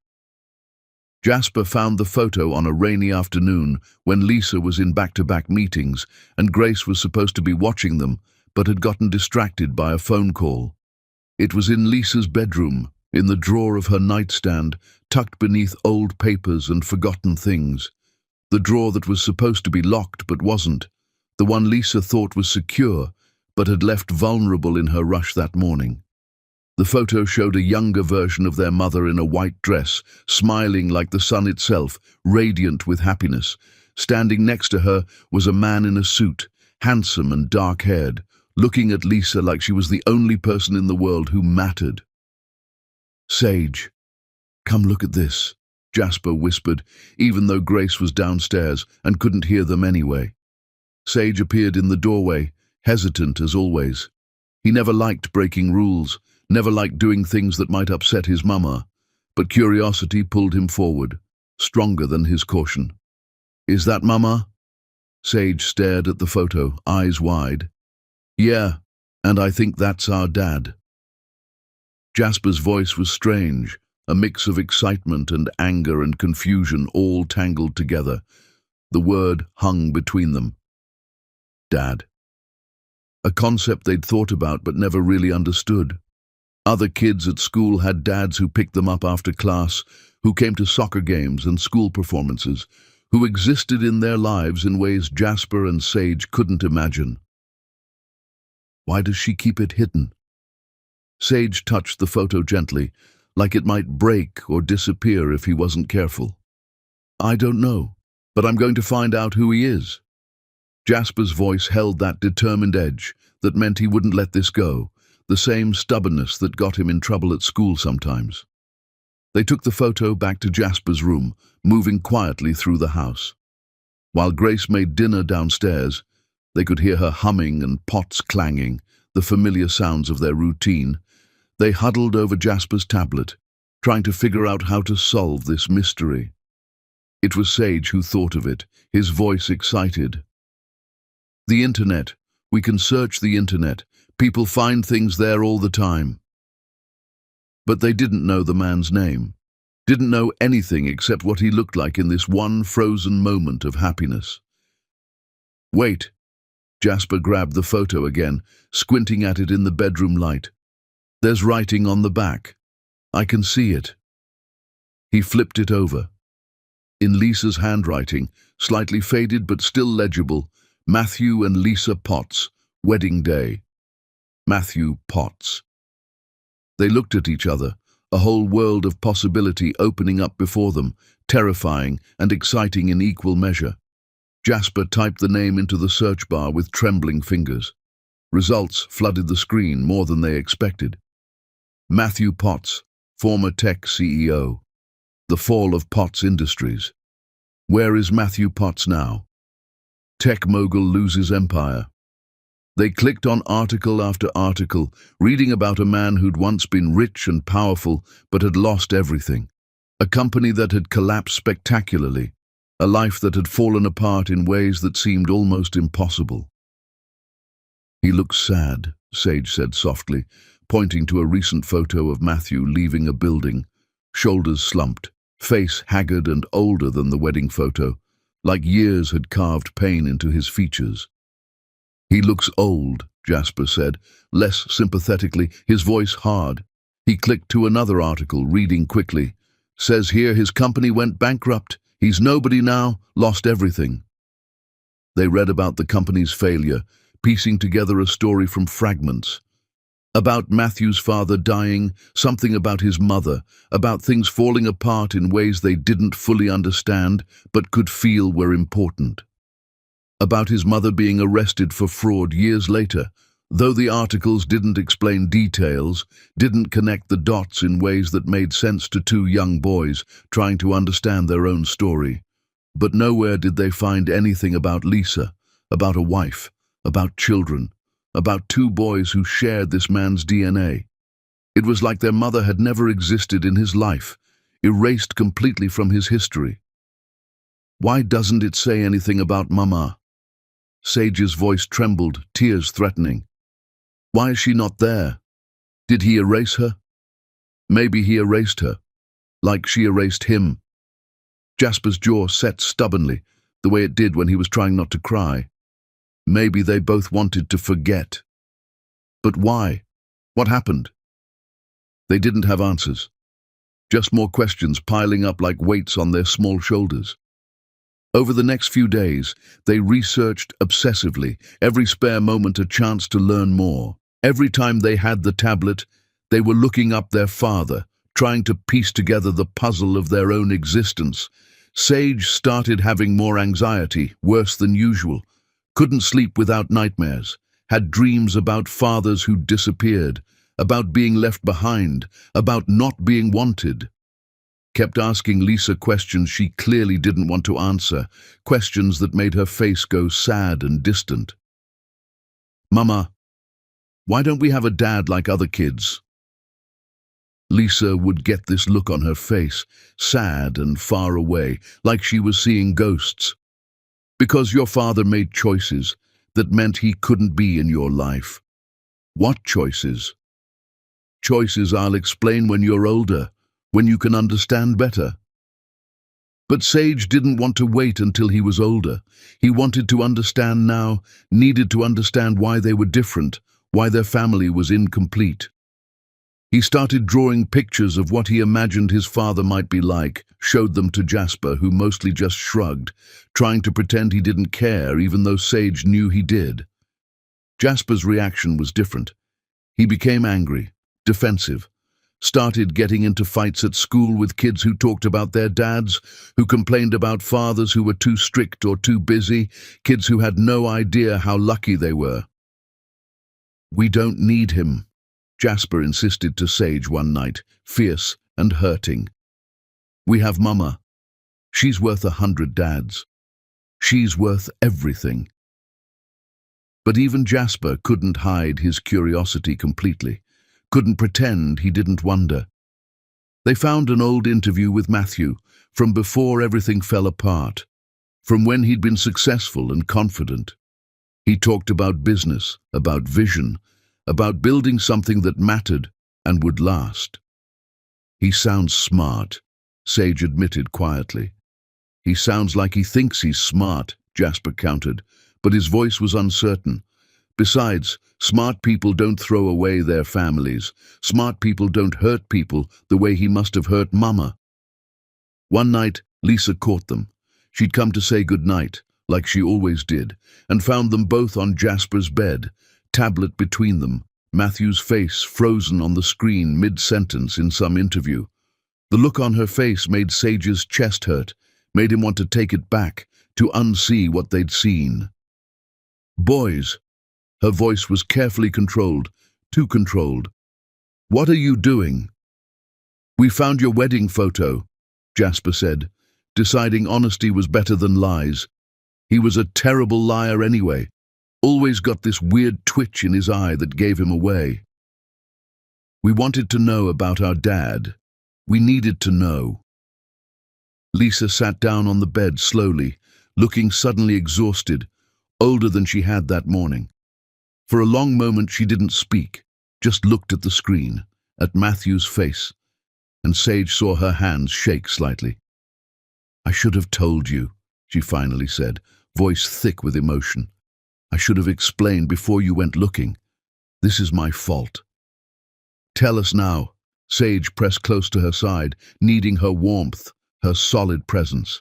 Jasper found the photo on a rainy afternoon when Lisa was in back-to-back meetings and Grace was supposed to be watching them, but had gotten distracted by a phone call. It was in Lisa's bedroom, in the drawer of her nightstand, tucked beneath old papers and forgotten things. The drawer that was supposed to be locked but wasn't, the one Lisa thought was secure but had left vulnerable in her rush that morning. The photo showed a younger version of their mother in a white dress, smiling like the sun itself, radiant with happiness. Standing next to her was a man in a suit, handsome and dark-haired, looking at Lisa like she was the only person in the world who mattered. "Sage, come look at this," Jasper whispered, even though Grace was downstairs and couldn't hear them anyway. Sage appeared in the doorway, hesitant as always. He never liked breaking rules, never liked doing things that might upset his mama, but curiosity pulled him forward, stronger than his caution. "Is that Mama?" Sage stared at the photo, eyes wide. "Yeah, and I think that's our dad." Jasper's voice was strange, a mix of excitement and anger and confusion all tangled together. The word hung between them. Dad. A concept they'd thought about but never really understood. Other kids at school had dads who picked them up after class, who came to soccer games and school performances, who existed in their lives in ways Jasper and Sage couldn't imagine. Why does she keep it hidden? Sage touched the photo gently, like it might break or disappear if he wasn't careful. "I don't know, but I'm going to find out who he is." Jasper's voice held that determined edge that meant he wouldn't let this go, the same stubbornness that got him in trouble at school sometimes. They took the photo back to Jasper's room, moving quietly through the house. While Grace made dinner downstairs, they could hear her humming and pots clanging, the familiar sounds of their routine. They huddled over Jasper's tablet, trying to figure out how to solve this mystery. It was Sage who thought of it, his voice excited. "The internet. We can search the internet. People find things there all the time." But they didn't know the man's name, didn't know anything except what he looked like in this one frozen moment of happiness. "Wait." Jasper grabbed the photo again, squinting at it in the bedroom light. "There's writing on the back. I can see it." He flipped it over. In Lisa's handwriting, slightly faded but still legible, Matthew and Lisa Potts, wedding day. Matthew Potts. They looked at each other, a whole world of possibility opening up before them, terrifying and exciting in equal measure. Jasper typed the name into the search bar with trembling fingers. Results flooded the screen more than they expected. Matthew Potts, former tech CEO. The fall of Potts Industries. Where is Matthew Potts now? Tech mogul loses empire. They clicked on article after article, reading about a man who'd once been rich and powerful but had lost everything. A company that had collapsed spectacularly. A life that had fallen apart in ways that seemed almost impossible. "He looks sad," Sage said softly, pointing to a recent photo of Matthew leaving a building, shoulders slumped, face haggard and older than the wedding photo, like years had carved pain into his features. "He looks old," Jasper said, less sympathetically, his voice hard. He clicked to another article, reading quickly. "Says here his company went bankrupt. He's nobody now, lost everything." They read about the company's failure, piecing together a story from fragments. About Matthew's father dying, something about his mother, about things falling apart in ways they didn't fully understand but could feel were important. About his mother being arrested for fraud years later, though the articles didn't explain details, didn't connect the dots in ways that made sense to two young boys trying to understand their own story. But nowhere did they find anything about Lisa, about a wife, about children, about two boys who shared this man's DNA. It was like their mother had never existed in his life, erased completely from his history. Why doesn't it say anything about Mama? Sage's voice trembled, tears threatening. Why is she not there? Did he erase her? Maybe he erased her, like she erased him. Jasper's jaw set stubbornly, the way it did when he was trying not to cry. Maybe they both wanted to forget. But why? What happened? They didn't have answers. Just more questions piling up like weights on their small shoulders. Over the next few days, they researched obsessively, every spare moment a chance to learn more. Every time they had the tablet, they were looking up their father, trying to piece together the puzzle of their own existence. Sage started having more anxiety, worse than usual. Couldn't sleep without nightmares. Had dreams about fathers who disappeared, about being left behind, about not being wanted. Kept asking Lisa questions she clearly didn't want to answer, questions that made her face go sad and distant. Mama, why don't we have a dad like other kids? Lisa would get this look on her face, sad and far away, like she was seeing ghosts. Because your father made choices that meant he couldn't be in your life. What choices? Choices I'll explain when you're older, when you can understand better. But Sage didn't want to wait until he was older. He wanted to understand now, needed to understand why they were different, why their family was incomplete. He started drawing pictures of what he imagined his father might be like, showed them to Jasper, who mostly just shrugged, trying to pretend he didn't care even though Sage knew he did. Jasper's reaction was different. He became angry, defensive, started getting into fights at school with kids who talked about their dads, who complained about fathers who were too strict or too busy, kids who had no idea how lucky they were. We don't need him, Jasper insisted to Sage one night, fierce and hurting. We have Mama. She's worth 100 dads. She's worth everything. But even Jasper couldn't hide his curiosity completely, couldn't pretend he didn't wonder. They found an old interview with Matthew, from before everything fell apart, from when he'd been successful and confident. He talked about business, about vision, about building something that mattered and would last. He sounds smart, Sage admitted quietly. He sounds like he thinks he's smart, Jasper countered, but his voice was uncertain. Besides, smart people don't throw away their families. Smart people don't hurt people the way he must have hurt Mama. One night, Lisa caught them. She'd come to say goodnight, like she always did, and found them both on Jasper's bed, tablet between them, Matthew's face frozen on the screen mid-sentence in some interview. The look on her face made Sage's chest hurt, made him want to take it back, to unsee what they'd seen. Boys. Her voice was carefully controlled, too controlled. What are you doing? We found your wedding photo, Jasper said, deciding honesty was better than lies. He was a terrible liar anyway, always got this weird twitch in his eye that gave him away. We wanted to know about our dad. We needed to know. Lisa sat down on the bed slowly, looking suddenly exhausted, older than she had that morning. For a long moment she didn't speak, just looked at the screen, at Matthew's face, and Sage saw her hands shake slightly. I should have told you, she finally said, voice thick with emotion. I should have explained before you went looking. This is my fault. Tell us now. Sage pressed close to her side, needing her warmth, her solid presence.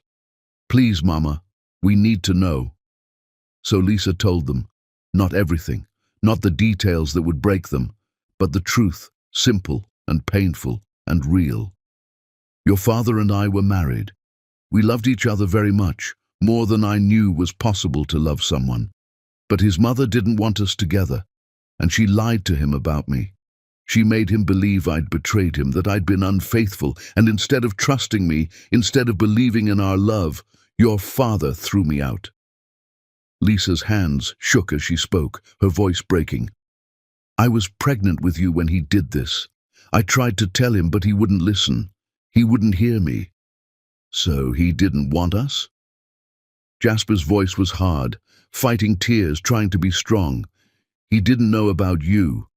Please, Mama, we need to know. So Lisa told them, not everything, not the details that would break them, but the truth, simple and painful and real. Your father and I were married. We loved each other very much, more than I knew was possible to love someone. But his mother didn't want us together, and she lied to him about me. She made him believe I'd betrayed him, that I'd been unfaithful, and instead of trusting me, instead of believing in our love, your father threw me out. Lisa's hands shook as she spoke, her voice breaking. I was pregnant with you when he did this. I tried to tell him, but he wouldn't listen. He wouldn't hear me. So he didn't want us? Jasper's voice was hard, fighting tears, trying to be strong. He didn't know about you.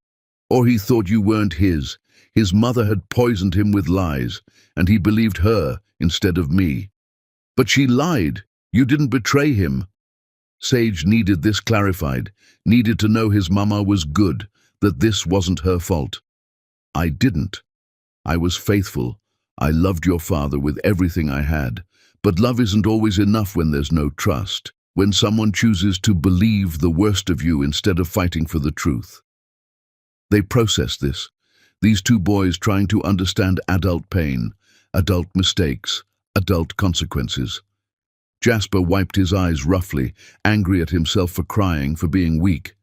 Or he thought you weren't his. His mother had poisoned him with lies, and he believed her instead of me. But she lied. You didn't betray him. Sage needed this clarified, needed to know his mama was good, that this wasn't her fault. I didn't. I was faithful. I loved your father with everything I had. But love isn't always enough when there's no trust, when someone chooses to believe the worst of you instead of fighting for the truth. They processed this, these two boys trying to understand adult pain, adult mistakes, adult consequences. Jasper wiped his eyes roughly, angry at himself for crying, for being weak.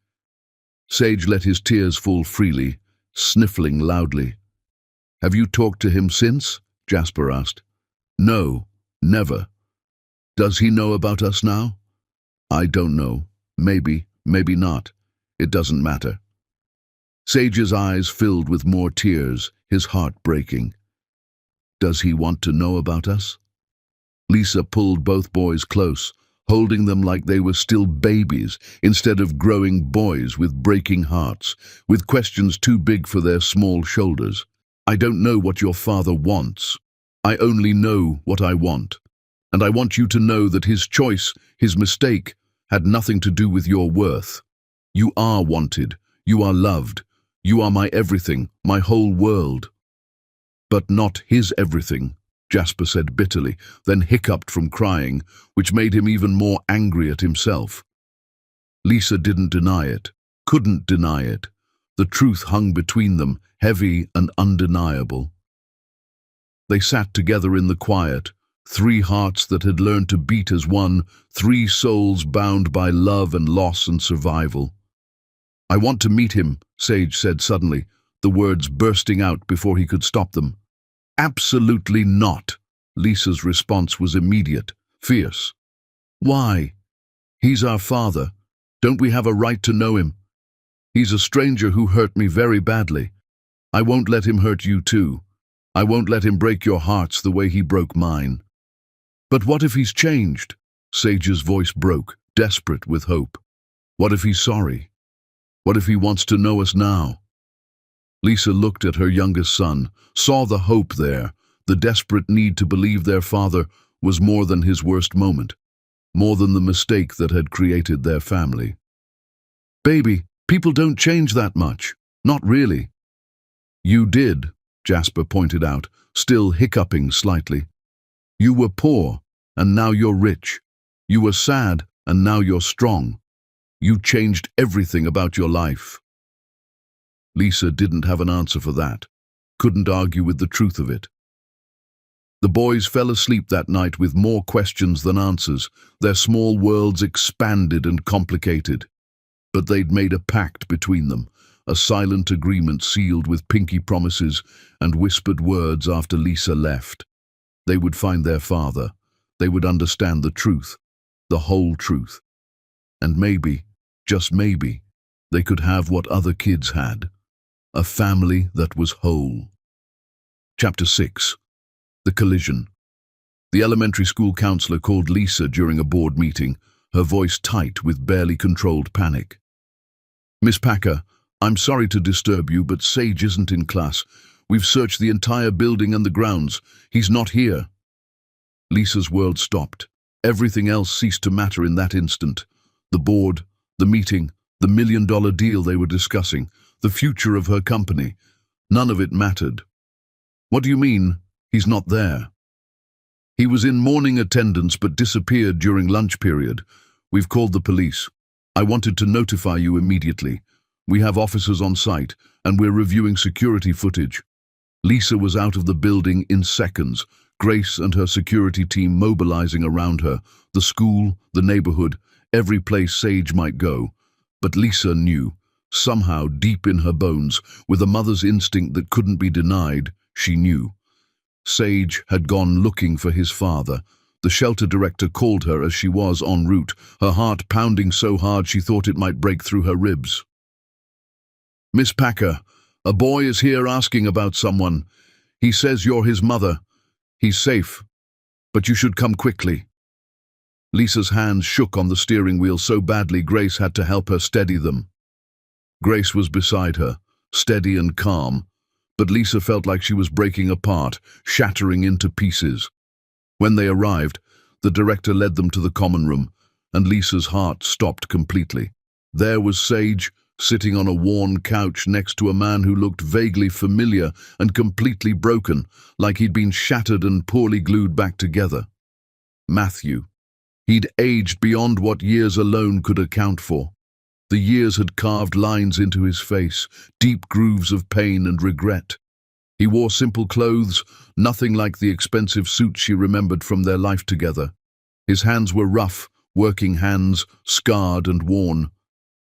Sage let his tears fall freely, sniffling loudly. Have you talked to him since? Jasper asked. No, never. Does he know about us now? I don't know. Maybe, maybe not. It doesn't matter. Sage's eyes filled with more tears, his heart breaking. Does he want to know about us? Lisa pulled both boys close, holding them like they were still babies instead of growing boys with breaking hearts, with questions too big for their small shoulders. I don't know what your father wants. I only know what I want. And I want you to know that his choice, his mistake, had nothing to do with your worth. You are wanted. You are loved. You are my everything, my whole world. But not his everything, Jasper said bitterly, then hiccuped from crying, which made him even more angry at himself. Lisa didn't deny it, couldn't deny it. The truth hung between them, heavy and undeniable. They sat together in the quiet, three hearts that had learned to beat as one, three souls bound by love and loss and survival. I want to meet him, Sage said suddenly, the words bursting out before he could stop them. Absolutely not. Lisa's response was immediate, fierce. Why? He's our father. Don't we have a right to know him? He's a stranger who hurt me very badly. I won't let him hurt you too. I won't let him break your hearts the way he broke mine. But what if he's changed? Sage's voice broke, desperate with hope. What if he's sorry? What if he wants to know us now? Lisa looked at her youngest son, saw the hope there, the desperate need to believe their father was more than his worst moment, more than the mistake that had created their family. Baby, people don't change that much. Not really. You did, Jasper pointed out, still hiccuping slightly. You were poor, and now you're rich. You were sad, and now you're strong. You changed everything about your life. Lisa didn't have an answer for that, couldn't argue with the truth of it. The boys fell asleep that night with more questions than answers, their small worlds expanded and complicated. But they'd made a pact between them, a silent agreement sealed with pinky promises and whispered words after Lisa left. They would find their father. They would understand the truth, the whole truth. And maybe, just maybe, they could have what other kids had. A family that was whole. Chapter 6. The Collision. The elementary school counselor called Lisa during a board meeting, her voice tight with barely controlled panic. Miss Packer, I'm sorry to disturb you, but Sage isn't in class. We've searched the entire building and the grounds. He's not here. Lisa's world stopped. Everything else ceased to matter in that instant. The board, the meeting, the $1 million deal they were discussing, the future of her company. None of it mattered. What do you mean, he's not there? He was in morning attendance but disappeared during lunch period. We've called the police. I wanted to notify you immediately. We have officers on site, and we're reviewing security footage. Lisa was out of the building in seconds, Grace and her security team mobilizing around her, the school, the neighborhood, every place Sage might go. But Lisa knew. Somehow, deep in her bones, with a mother's instinct that couldn't be denied, she knew. Sage had gone looking for his father, The shelter director called her as she was en route, her heart pounding so hard she thought it might break through her ribs. "Miss Packer, a boy is here asking about someone. He says you're his mother. He's safe, but you should come quickly." Lisa's hands shook on the steering wheel so badly Grace had to help her steady them. Grace was beside her, steady and calm, but Lisa felt like she was breaking apart, shattering into pieces. When they arrived, the director led them to the common room, and Lisa's heart stopped completely. There was Sage, sitting on a worn couch next to a man who looked vaguely familiar and completely broken, like he'd been shattered and poorly glued back together. Matthew. He'd aged beyond what years alone could account for. The years had carved lines into his face, deep grooves of pain and regret. He wore simple clothes, nothing like the expensive suits she remembered from their life together. His hands were rough, working hands, scarred and worn,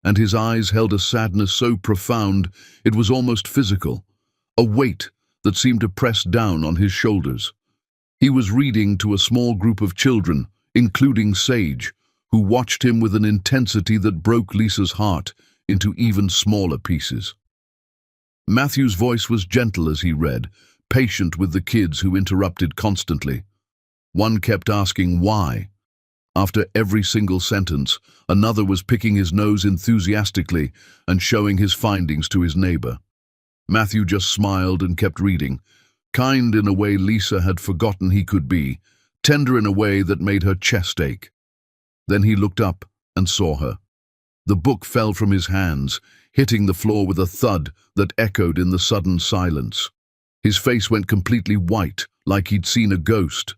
and his eyes held a sadness so profound it was almost physical, a weight that seemed to press down on his shoulders. He was reading to a small group of children, including Sage, who watched him with an intensity that broke Lisa's heart into even smaller pieces. Matthew's voice was gentle as he read, patient with the kids who interrupted constantly. One kept asking why. After every single sentence, another was picking his nose enthusiastically and showing his findings to his neighbor. Matthew just smiled and kept reading, kind in a way Lisa had forgotten he could be, tender in a way that made her chest ache. Then he looked up and saw her. The book fell from his hands, hitting the floor with a thud that echoed in the sudden silence. His face went completely white, like he'd seen a ghost.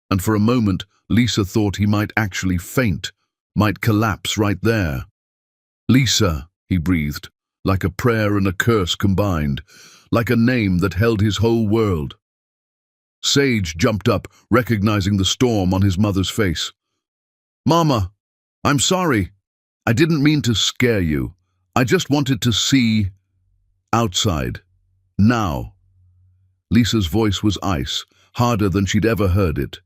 And for a moment, Lisa thought he might actually faint, might collapse right there. "Lisa," he breathed, like a prayer and a curse combined, like a name that held his whole world. Sage jumped up, recognizing the storm on his mother's face. "Mama, I'm sorry. I didn't mean to scare you. I just wanted to see outside. Now." Lisa's voice was ice, harder than she'd ever heard it.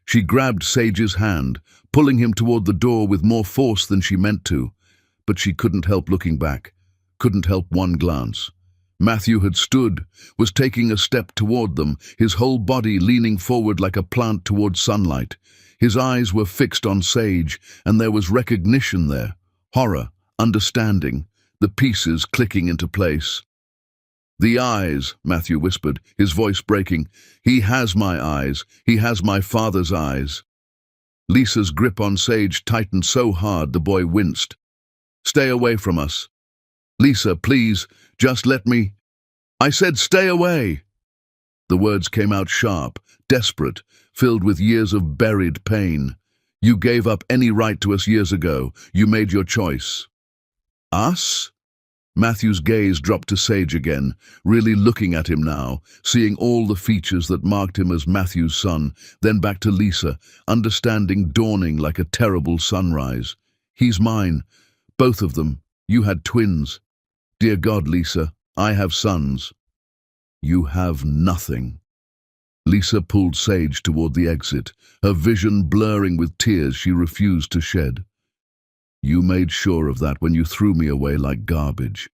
She grabbed Sage's hand, pulling him toward the door with more force than she meant to, but she couldn't help looking back, couldn't help one glance. Matthew had stood, was taking a step toward them, his whole body leaning forward like a plant toward sunlight. His eyes were fixed on Sage, and there was recognition there, horror, understanding, the pieces clicking into place. "The eyes," Matthew whispered, his voice breaking. "He has my eyes. He has my father's eyes." Lisa's grip on Sage tightened so hard the boy winced. "Stay away from us. Lisa, please, just let me." "I said stay away." The words came out sharp, desperate, filled with years of buried pain. "You gave up any right to us years ago. You made your choice." "Us?" Matthew's gaze dropped to Sage again, really looking at him now, seeing all the features that marked him as Matthew's son, then back to Lisa, understanding dawning like a terrible sunrise. "He's mine. Both of them. You had twins. Dear God, Lisa, I have sons." "You have nothing." Lisa pulled Sage toward the exit, her vision blurring with tears she refused to shed. "You made sure of that when you threw me away like garbage."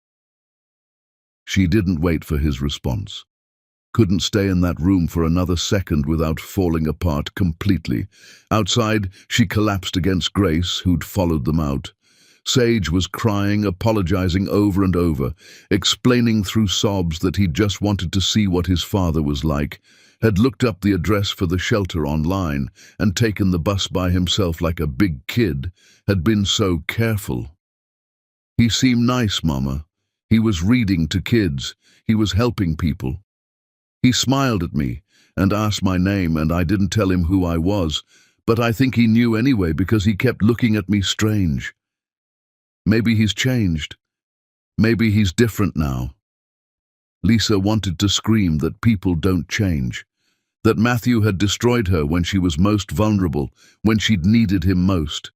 She didn't wait for his response. Couldn't stay in that room for another second without falling apart completely. Outside, she collapsed against Grace, who'd followed them out. Sage was crying, apologizing over and over, explaining through sobs that he'd just wanted to see what his father was like, had looked up the address for the shelter online, and taken the bus by himself like a big kid, had been so careful. "He seemed nice, Mama. He was reading to kids. He was helping people. He smiled at me and asked my name, and I didn't tell him who I was, but I think he knew anyway because he kept looking at me strange. Maybe he's changed. Maybe he's different now." Lisa wanted to scream that people don't change, that Matthew had destroyed her when she was most vulnerable, when she'd needed him most.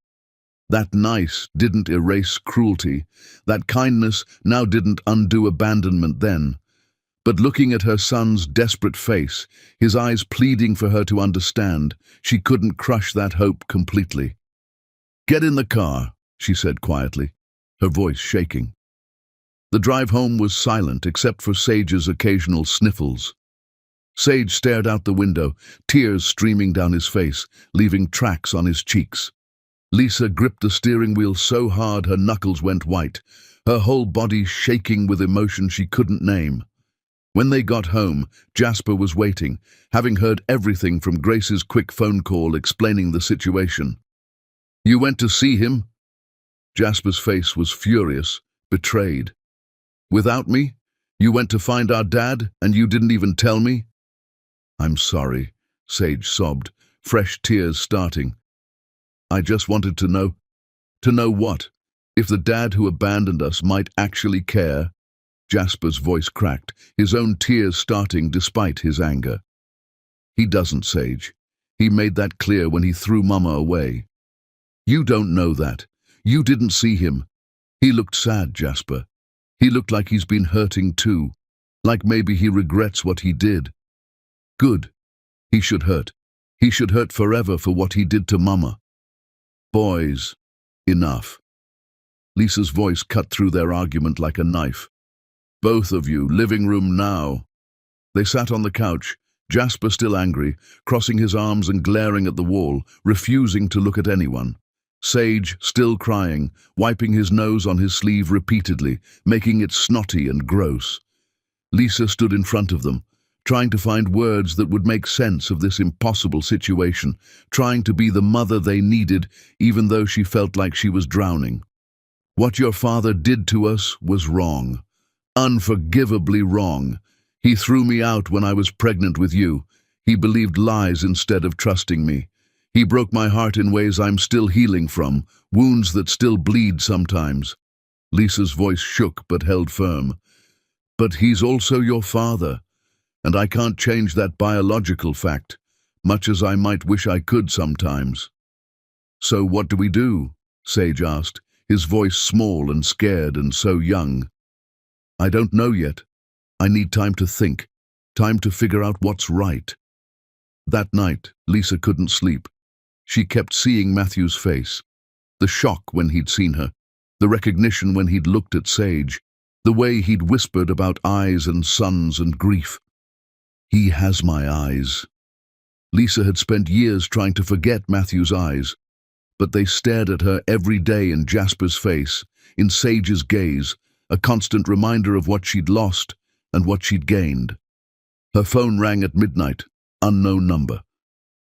That nice didn't erase cruelty, that kindness now didn't undo abandonment then, But looking at her son's desperate face, his eyes pleading for her to understand, she couldn't crush that hope completely. "Get in the car," she said quietly, her voice shaking. The drive home was silent except for Sage's occasional sniffles. Sage stared out the window, tears streaming down his face, leaving tracks on his cheeks. Lisa gripped the steering wheel so hard her knuckles went white, her whole body shaking with emotion she couldn't name. When they got home, Jasper was waiting, having heard everything from Grace's quick phone call explaining the situation. "You went to see him?" Jasper's face was furious, betrayed. "Without me? You went to find our dad, and you didn't even tell me?" "I'm sorry," Sage sobbed, fresh tears starting. "I just wanted to know." "To know what? If the dad who abandoned us might actually care?" Jasper's voice cracked, his own tears starting despite his anger. "He doesn't, Sage. He made that clear when he threw Mama away." "You don't know that. You didn't see him. He looked sad, Jasper. He looked like he's been hurting too, like maybe he regrets what he did." "Good. He should hurt. He should hurt forever for what he did to Mama." "Boys, enough." Lisa's voice cut through their argument like a knife. "Both of you, living room now." They sat on the couch, Jasper still angry, crossing his arms and glaring at the wall, refusing to look at anyone. Sage still crying, wiping his nose on his sleeve repeatedly, making it snotty and gross. Lisa stood in front of them, trying to find words that would make sense of this impossible situation, trying to be the mother they needed, even though she felt like she was drowning. "What your father did to us was wrong. Unforgivably wrong. He threw me out when I was pregnant with you. He believed lies instead of trusting me. He broke my heart in ways I'm still healing from, wounds that still bleed sometimes." Lisa's voice shook but held firm. "But he's also your father, and I can't change that biological fact, much as I might wish I could sometimes." "So what do we do?" Sage asked, his voice small and scared and so young. "I don't know yet. I need time to think, time to figure out what's right." That night, Lisa couldn't sleep. She kept seeing Matthew's face. The shock when he'd seen her, the recognition when he'd looked at Sage, the way he'd whispered about eyes and sons and grief. "He has my eyes." Lisa had spent years trying to forget Matthew's eyes, but they stared at her every day in Jasper's face, in Sage's gaze, a constant reminder of what she'd lost and what she'd gained. Her phone rang at midnight, unknown number.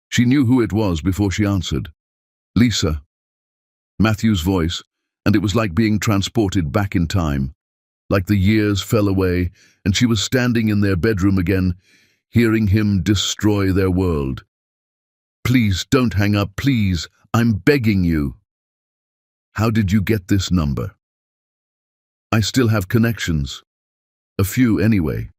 She knew who it was before she answered. "Lisa." Matthew's voice, and it was like being transported back in time. Like the years fell away, and she was standing in their bedroom again, hearing him destroy their world. "Please, don't hang up, please. I'm begging you." "How did you get this number?" "I still have connections. A few anyway."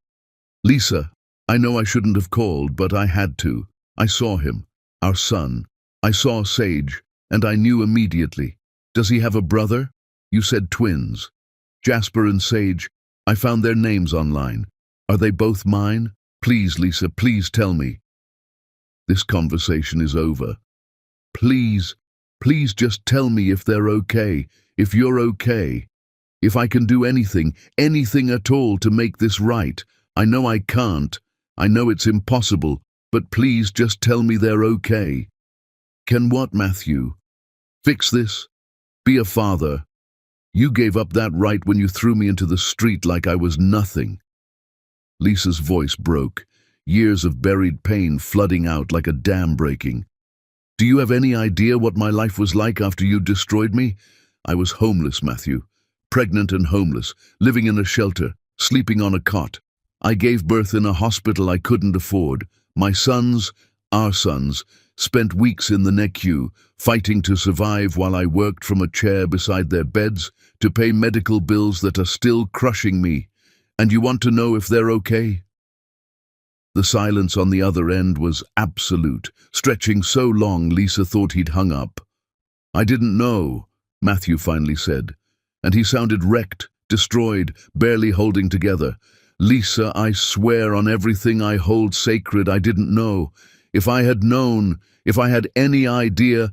"Lisa, I know I shouldn't have called, but I had to. I saw him, our son. I saw Sage, and I knew immediately. Does he have a brother? You said twins. Jasper and Sage, I found their names online. Are they both mine? Please, Lisa, please tell me." "This conversation is over. Please, please just tell me if they're okay, if you're okay. If I can do anything, anything at all to make this right. I know I can't. I know it's impossible, but please just tell me they're okay." "Can what, Matthew? Fix this? Be a father? You gave up that right when you threw me into the street like I was nothing." Lisa's voice broke, years of buried pain flooding out like a dam breaking. "Do you have any idea what my life was like after you destroyed me? I was homeless, Matthew. Pregnant and homeless, living in a shelter, sleeping on a cot. I gave birth in a hospital I couldn't afford. My sons, our sons, spent weeks in the NICU, fighting to survive while I worked from a chair beside their beds to pay medical bills that are still crushing me. And you want to know if they're okay?" The silence on the other end was absolute, stretching so long Lisa thought he'd hung up. "I didn't know," Matthew finally said, and he sounded wrecked, destroyed, barely holding together. Lisa, I swear on everything I hold sacred, I didn't know. If I had known, if I had any idea,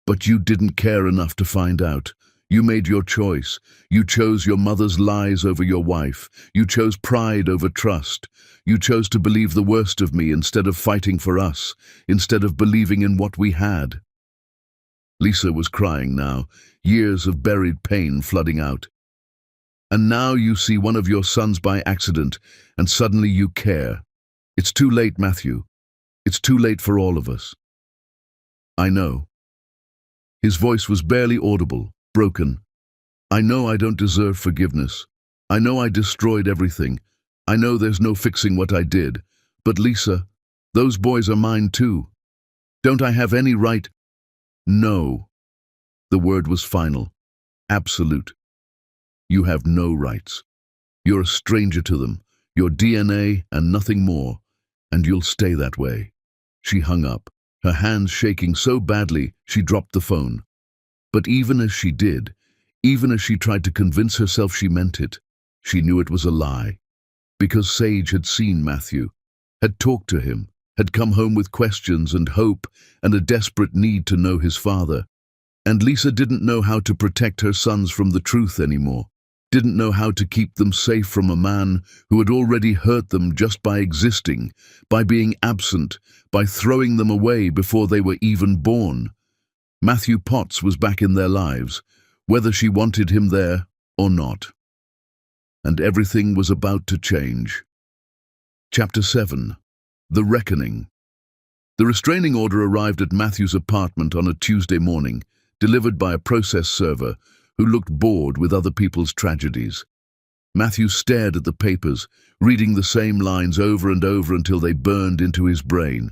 but you didn't care enough to find out. You made your choice. You chose your mother's lies over your wife. You chose pride over trust. You chose to believe the worst of me instead of fighting for us, instead of believing in what we had. Lisa was crying now, years of buried pain flooding out. And now you see one of your sons by accident, and suddenly you care. It's too late, Matthew. It's too late for all of us. I know. His voice was barely audible, broken. I know I don't deserve forgiveness. I know I destroyed everything. I know there's no fixing what I did. But Lisa, those boys are mine too. Don't I have any right? No. The word was final. Absolute. You have no rights. You're a stranger to them, your DNA and nothing more, and you'll stay that way. She hung up, her hands shaking so badly she dropped the phone. But even as she did, even as she tried to convince herself she meant it, she knew it was a lie. Because Sage had seen Matthew, had talked to him, had come home with questions and hope and a desperate need to know his father. And Lisa didn't know how to protect her sons from the truth anymore, didn't know how to keep them safe from a man who had already hurt them just by existing, by being absent, by throwing them away before they were even born. Matthew Potts was back in their lives, whether she wanted him there or not. And everything was about to change. Chapter 7. The Reckoning. The restraining order arrived at Matthew's apartment on a Tuesday morning, delivered by a process server who looked bored with other people's tragedies. Matthew stared at the papers, reading the same lines over and over until they burned into his brain.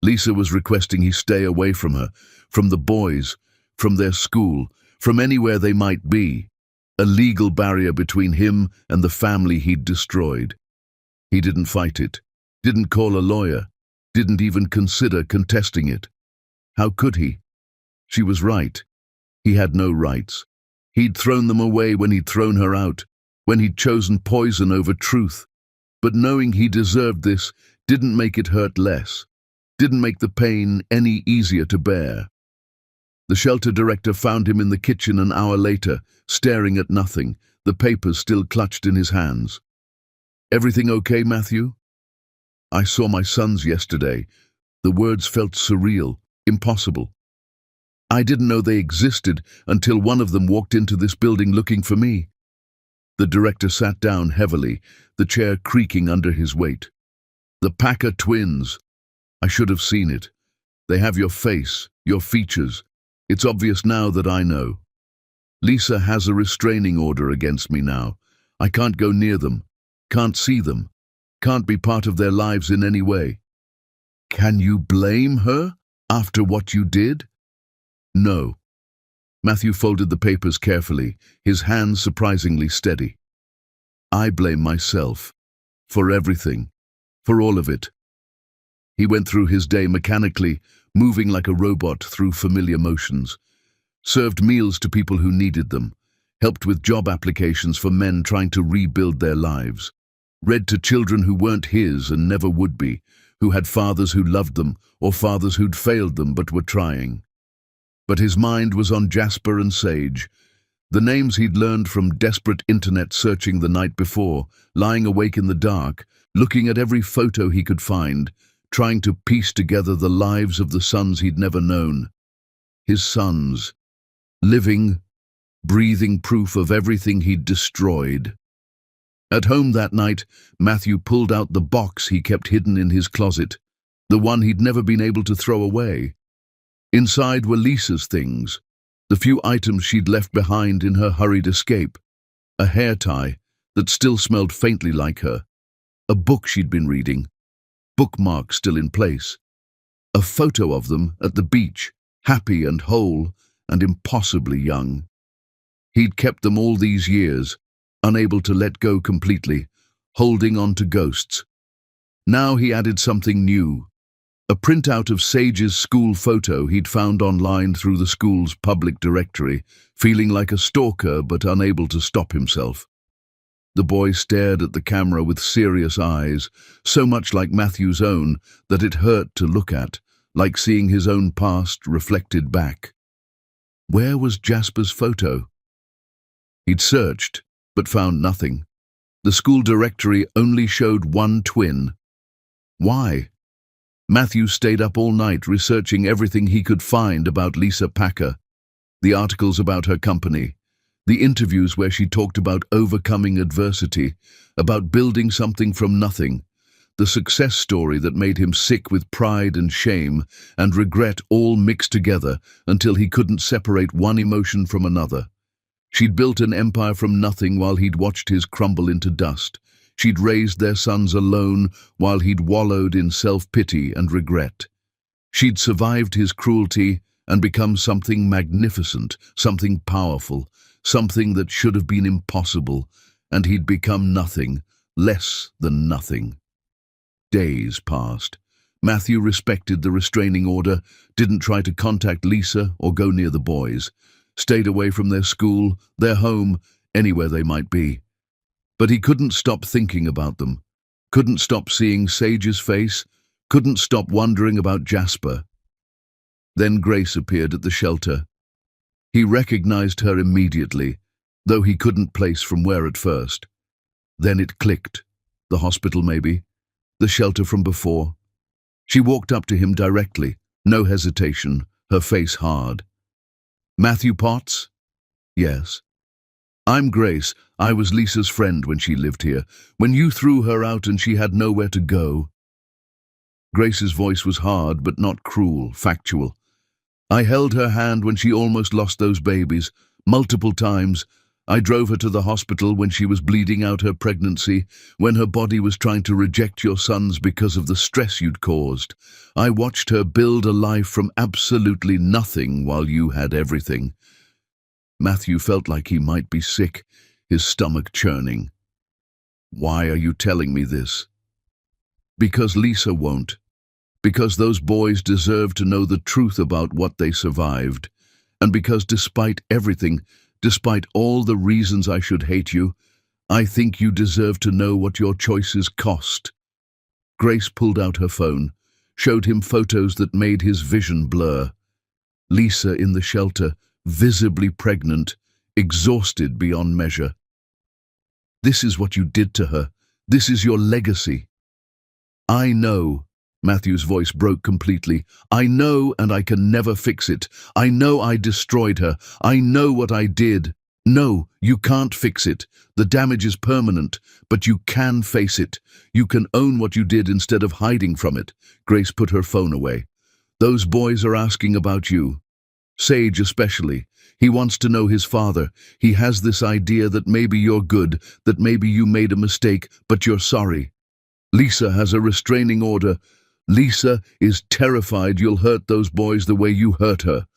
Lisa was requesting he stay away from her, from the boys, from their school, from anywhere they might be. A legal barrier between him and the family he'd destroyed. He didn't fight it, didn't call a lawyer, didn't even consider contesting it. How could he? She was right. He had no rights. He'd thrown them away when he'd thrown her out, when he'd chosen poison over truth. But knowing he deserved this didn't make it hurt less, didn't make the pain any easier to bear. The shelter director found him in the kitchen an hour later, staring at nothing, the papers still clutched in his hands. "Everything okay, Matthew?" "I saw my sons yesterday." The words felt surreal, impossible. "I didn't know they existed until one of them walked into this building looking for me." The director sat down heavily, the chair creaking under his weight. "The Packer twins. I should have seen it. They have your face, your features. It's obvious now that I know. Lisa has a restraining order against me now. I can't go near them, can't see them, can't be part of their lives in any way." "Can you blame her after what you did?" "No." Matthew folded the papers carefully, his hands surprisingly steady. "I blame myself. For everything. For all of it." He went through his day mechanically, moving like a robot through familiar motions. Served meals to people who needed them. Helped with job applications for men trying to rebuild their lives. Read to children who weren't his and never would be, who had fathers who loved them or fathers who'd failed them but were trying. But his mind was on Jasper and Sage, the names he'd learned from desperate internet searching the night before, lying awake in the dark, looking at every photo he could find, trying to piece together the lives of the sons he'd never known. His sons, living, breathing proof of everything he'd destroyed. At home that night, Matthew pulled out the box he kept hidden in his closet, the one he'd never been able to throw away. Inside were Lisa's things, the few items she'd left behind in her hurried escape. A hair tie that still smelled faintly like her. A book she'd been reading, bookmark still in place. A photo of them at the beach, happy and whole and impossibly young. He'd kept them all these years, unable to let go completely, holding on to ghosts. Now he added something new. A printout of Sage's school photo he'd found online through the school's public directory, feeling like a stalker but unable to stop himself. The boy stared at the camera with serious eyes, so much like Matthew's own that it hurt to look at, like seeing his own past reflected back. Where was Jasper's photo? He'd searched, but found nothing. The school directory only showed one twin. Why? Matthew stayed up all night researching everything he could find about Lisa Packer, the articles about her company, the interviews where she talked about overcoming adversity, about building something from nothing, the success story that made him sick with pride and shame and regret all mixed together until he couldn't separate one emotion from another. She'd built an empire from nothing while he'd watched his crumble into dust. She'd raised their sons alone while he'd wallowed in self-pity and regret. She'd survived his cruelty and become something magnificent, something powerful, something that should have been impossible, and he'd become nothing, less than nothing. Days passed. Matthew respected the restraining order, didn't try to contact Lisa or go near the boys, stayed away from their school, their home, anywhere they might be. But he couldn't stop thinking about them, couldn't stop seeing Sage's face, couldn't stop wondering about Jasper. Then Grace appeared at the shelter. He recognized her immediately, though he couldn't place from where at first. Then it clicked. The hospital, maybe. The shelter from before. She walked up to him directly, no hesitation, her face hard. "Matthew Potts?" "Yes." "I'm Grace. I was Lisa's friend when she lived here, when you threw her out and she had nowhere to go." Grace's voice was hard but not cruel, factual. "I held her hand when she almost lost those babies, multiple times. I drove her to the hospital when she was bleeding out her pregnancy, when her body was trying to reject your sons because of the stress you'd caused. I watched her build a life from absolutely nothing while you had everything." Matthew felt like he might be sick, his stomach churning. "Why are you telling me this?" "Because Lisa won't. Because those boys deserve to know the truth about what they survived. And because despite everything, despite all the reasons I should hate you, I think you deserve to know what your choices cost." Grace pulled out her phone, showed him photos that made his vision blur. Lisa in the shelter, visibly pregnant, exhausted beyond measure. "This is what you did to her. This is your legacy." "I know." Matthew's voice broke completely. "I know, and I can never fix it. I know I destroyed her. I know what I did. No, you can't fix it. The damage is permanent, but you can face it. You can own what you did instead of hiding from it." Grace put her phone away. "Those boys are asking about you. Sage especially. He wants to know his father. He has this idea that maybe you're good, that maybe you made a mistake, but you're sorry. Lisa has a restraining order. Lisa is terrified you'll hurt those boys the way you hurt her.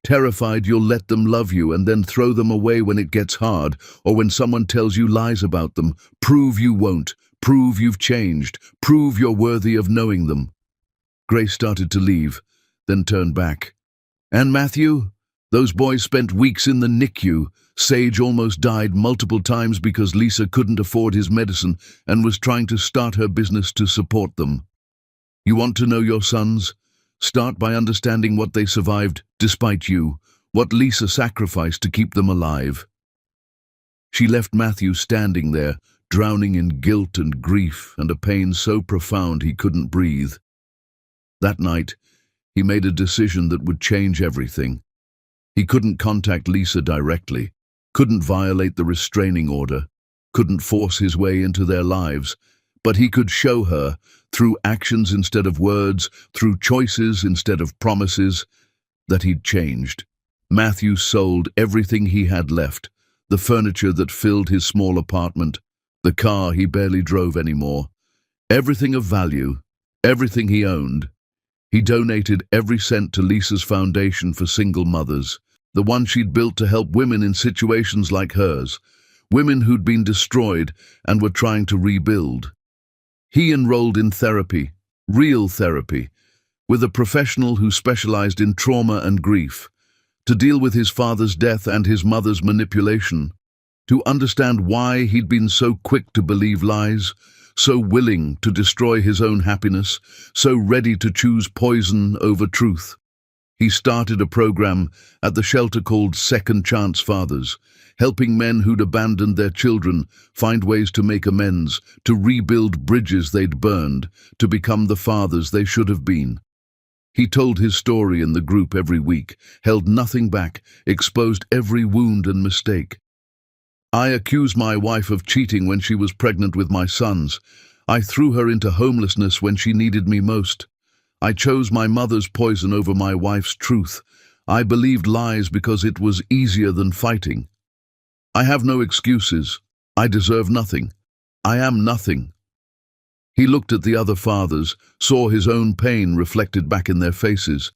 Terrified you'll let them love you and then throw them away when it gets hard, or when someone tells you lies about them. Prove you won't. Prove you've changed. Prove you're worthy of knowing them." Grace started to leave, then turned back. "And Matthew? Those boys spent weeks in the NICU. Sage almost died multiple times because Lisa couldn't afford his medicine and was trying to start her business to support them. You want to know your sons? Start by understanding what they survived despite you, what Lisa sacrificed to keep them alive." She left Matthew standing there, drowning in guilt and grief and a pain so profound he couldn't breathe. That night, he made a decision that would change everything. He couldn't contact Lisa directly, couldn't violate the restraining order, couldn't force his way into their lives, but he could show her, through actions instead of words, through choices instead of promises, that he'd changed. Matthew sold everything he had left, the furniture that filled his small apartment, the car he barely drove anymore, everything of value, everything he owned. He donated every cent to Lisa's foundation for single mothers, the one she'd built to help women in situations like hers, women who'd been destroyed and were trying to rebuild. He enrolled in therapy, real therapy, with a professional who specialized in trauma and grief, to deal with his father's death and his mother's manipulation, to understand why he'd been so quick to believe lies, so willing to destroy his own happiness, so ready to choose poison over truth. He started a program at the shelter called Second Chance Fathers, helping men who'd abandoned their children find ways to make amends, to rebuild bridges they'd burned, to become the fathers they should have been. He told his story in the group every week, held nothing back, exposed every wound and mistake. I accused my wife of cheating when she was pregnant with my sons. I threw her into homelessness when she needed me most. I chose my mother's poison over my wife's truth. I believed lies because it was easier than fighting. I have no excuses. I deserve nothing. I am nothing. He looked at the other fathers, saw his own pain reflected back in their faces.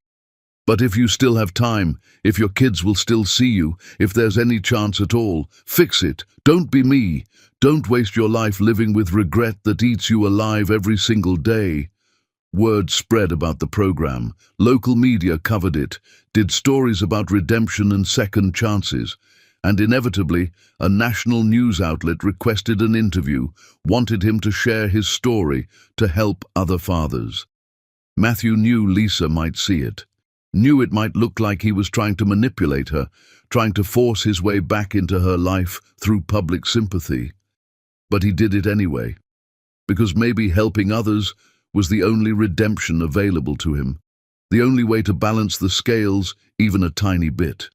But if you still have time, if your kids will still see you, if there's any chance at all, fix it. Don't be me. Don't waste your life living with regret that eats you alive every single day. Word spread about the program. Local media covered it, did stories about redemption and second chances. And inevitably, a national news outlet requested an interview, wanted him to share his story, to help other fathers. Matthew knew Lisa might see it, knew it might look like he was trying to manipulate her, trying to force his way back into her life through public sympathy. But he did it anyway, because maybe helping others was the only redemption available to him, the only way to balance the scales even a tiny bit.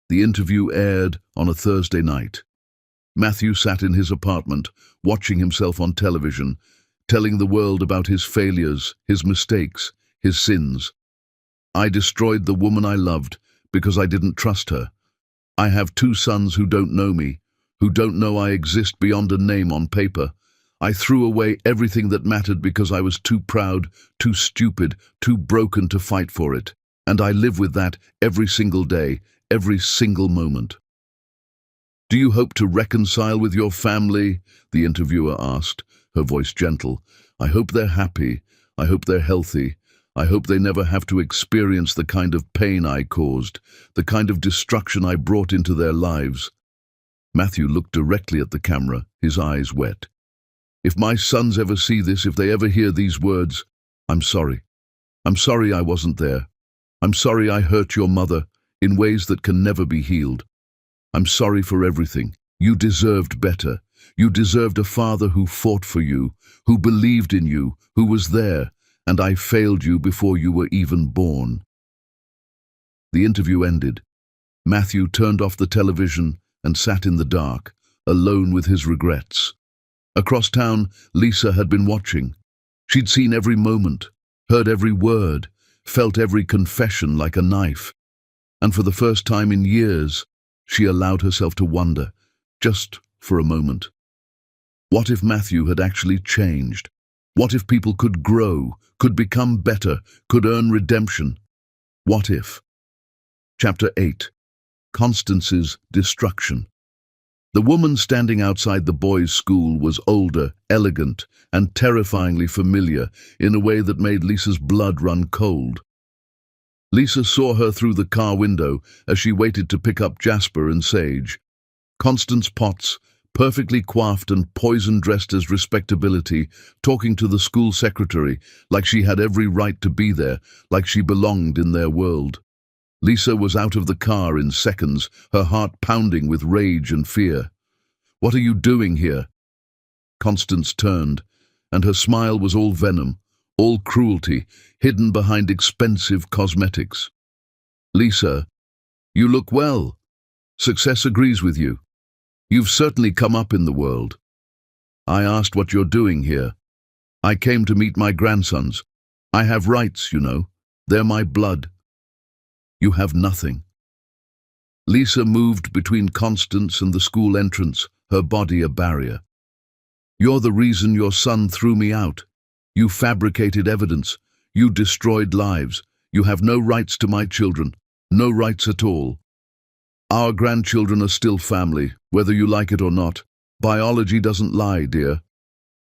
The interview aired on a Thursday night. Matthew sat in his apartment, watching himself on television, telling the world about his failures, his mistakes, his sins. I destroyed the woman I loved because I didn't trust her. I have 2 sons who don't know me, who don't know I exist beyond a name on paper. I threw away everything that mattered because I was too proud, too stupid, too broken to fight for it. And I live with that every single day, every single moment. Do you hope to reconcile with your family? The interviewer asked, her voice gentle. I hope they're happy. I hope they're healthy. I hope they never have to experience the kind of pain I caused, the kind of destruction I brought into their lives. Matthew looked directly at the camera, his eyes wet. If my sons ever see this, if they ever hear these words, I'm sorry. I'm sorry I wasn't there. I'm sorry I hurt your mother in ways that can never be healed. I'm sorry for everything. You deserved better. You deserved a father who fought for you, who believed in you, who was there, and I failed you before you were even born. The interview ended. Matthew turned off the television and sat in the dark, alone with his regrets. Across town, Lisa had been watching. She'd seen every moment, heard every word, felt every confession like a knife. And for the first time in years, she allowed herself to wonder, just for a moment. What if Matthew had actually changed? What if people could grow, could become better, could earn redemption? What if? Chapter 8. Constance's Destruction. The woman standing outside the boys' school was older, elegant, and terrifyingly familiar in a way that made Lisa's blood run cold. Lisa saw her through the car window as she waited to pick up Jasper and Sage. Constance Potts, perfectly coiffed and poison-dressed as respectability, talking to the school secretary like she had every right to be there, like she belonged in their world. Lisa was out of the car in seconds, her heart pounding with rage and fear. "What are you doing here?" Constance turned, and her smile was all venom, all cruelty, hidden behind expensive cosmetics. "Lisa, you look well. Success agrees with you. You've certainly come up in the world. I asked what you're doing here. I came to meet my grandsons. I have rights, you know. They're my blood. You have nothing." Lisa moved between Constance and the school entrance, her body a barrier. "You're the reason your son threw me out. You fabricated evidence. You destroyed lives. You have no rights to my children. No rights at all. Our grandchildren are still family, whether you like it or not. Biology doesn't lie, dear."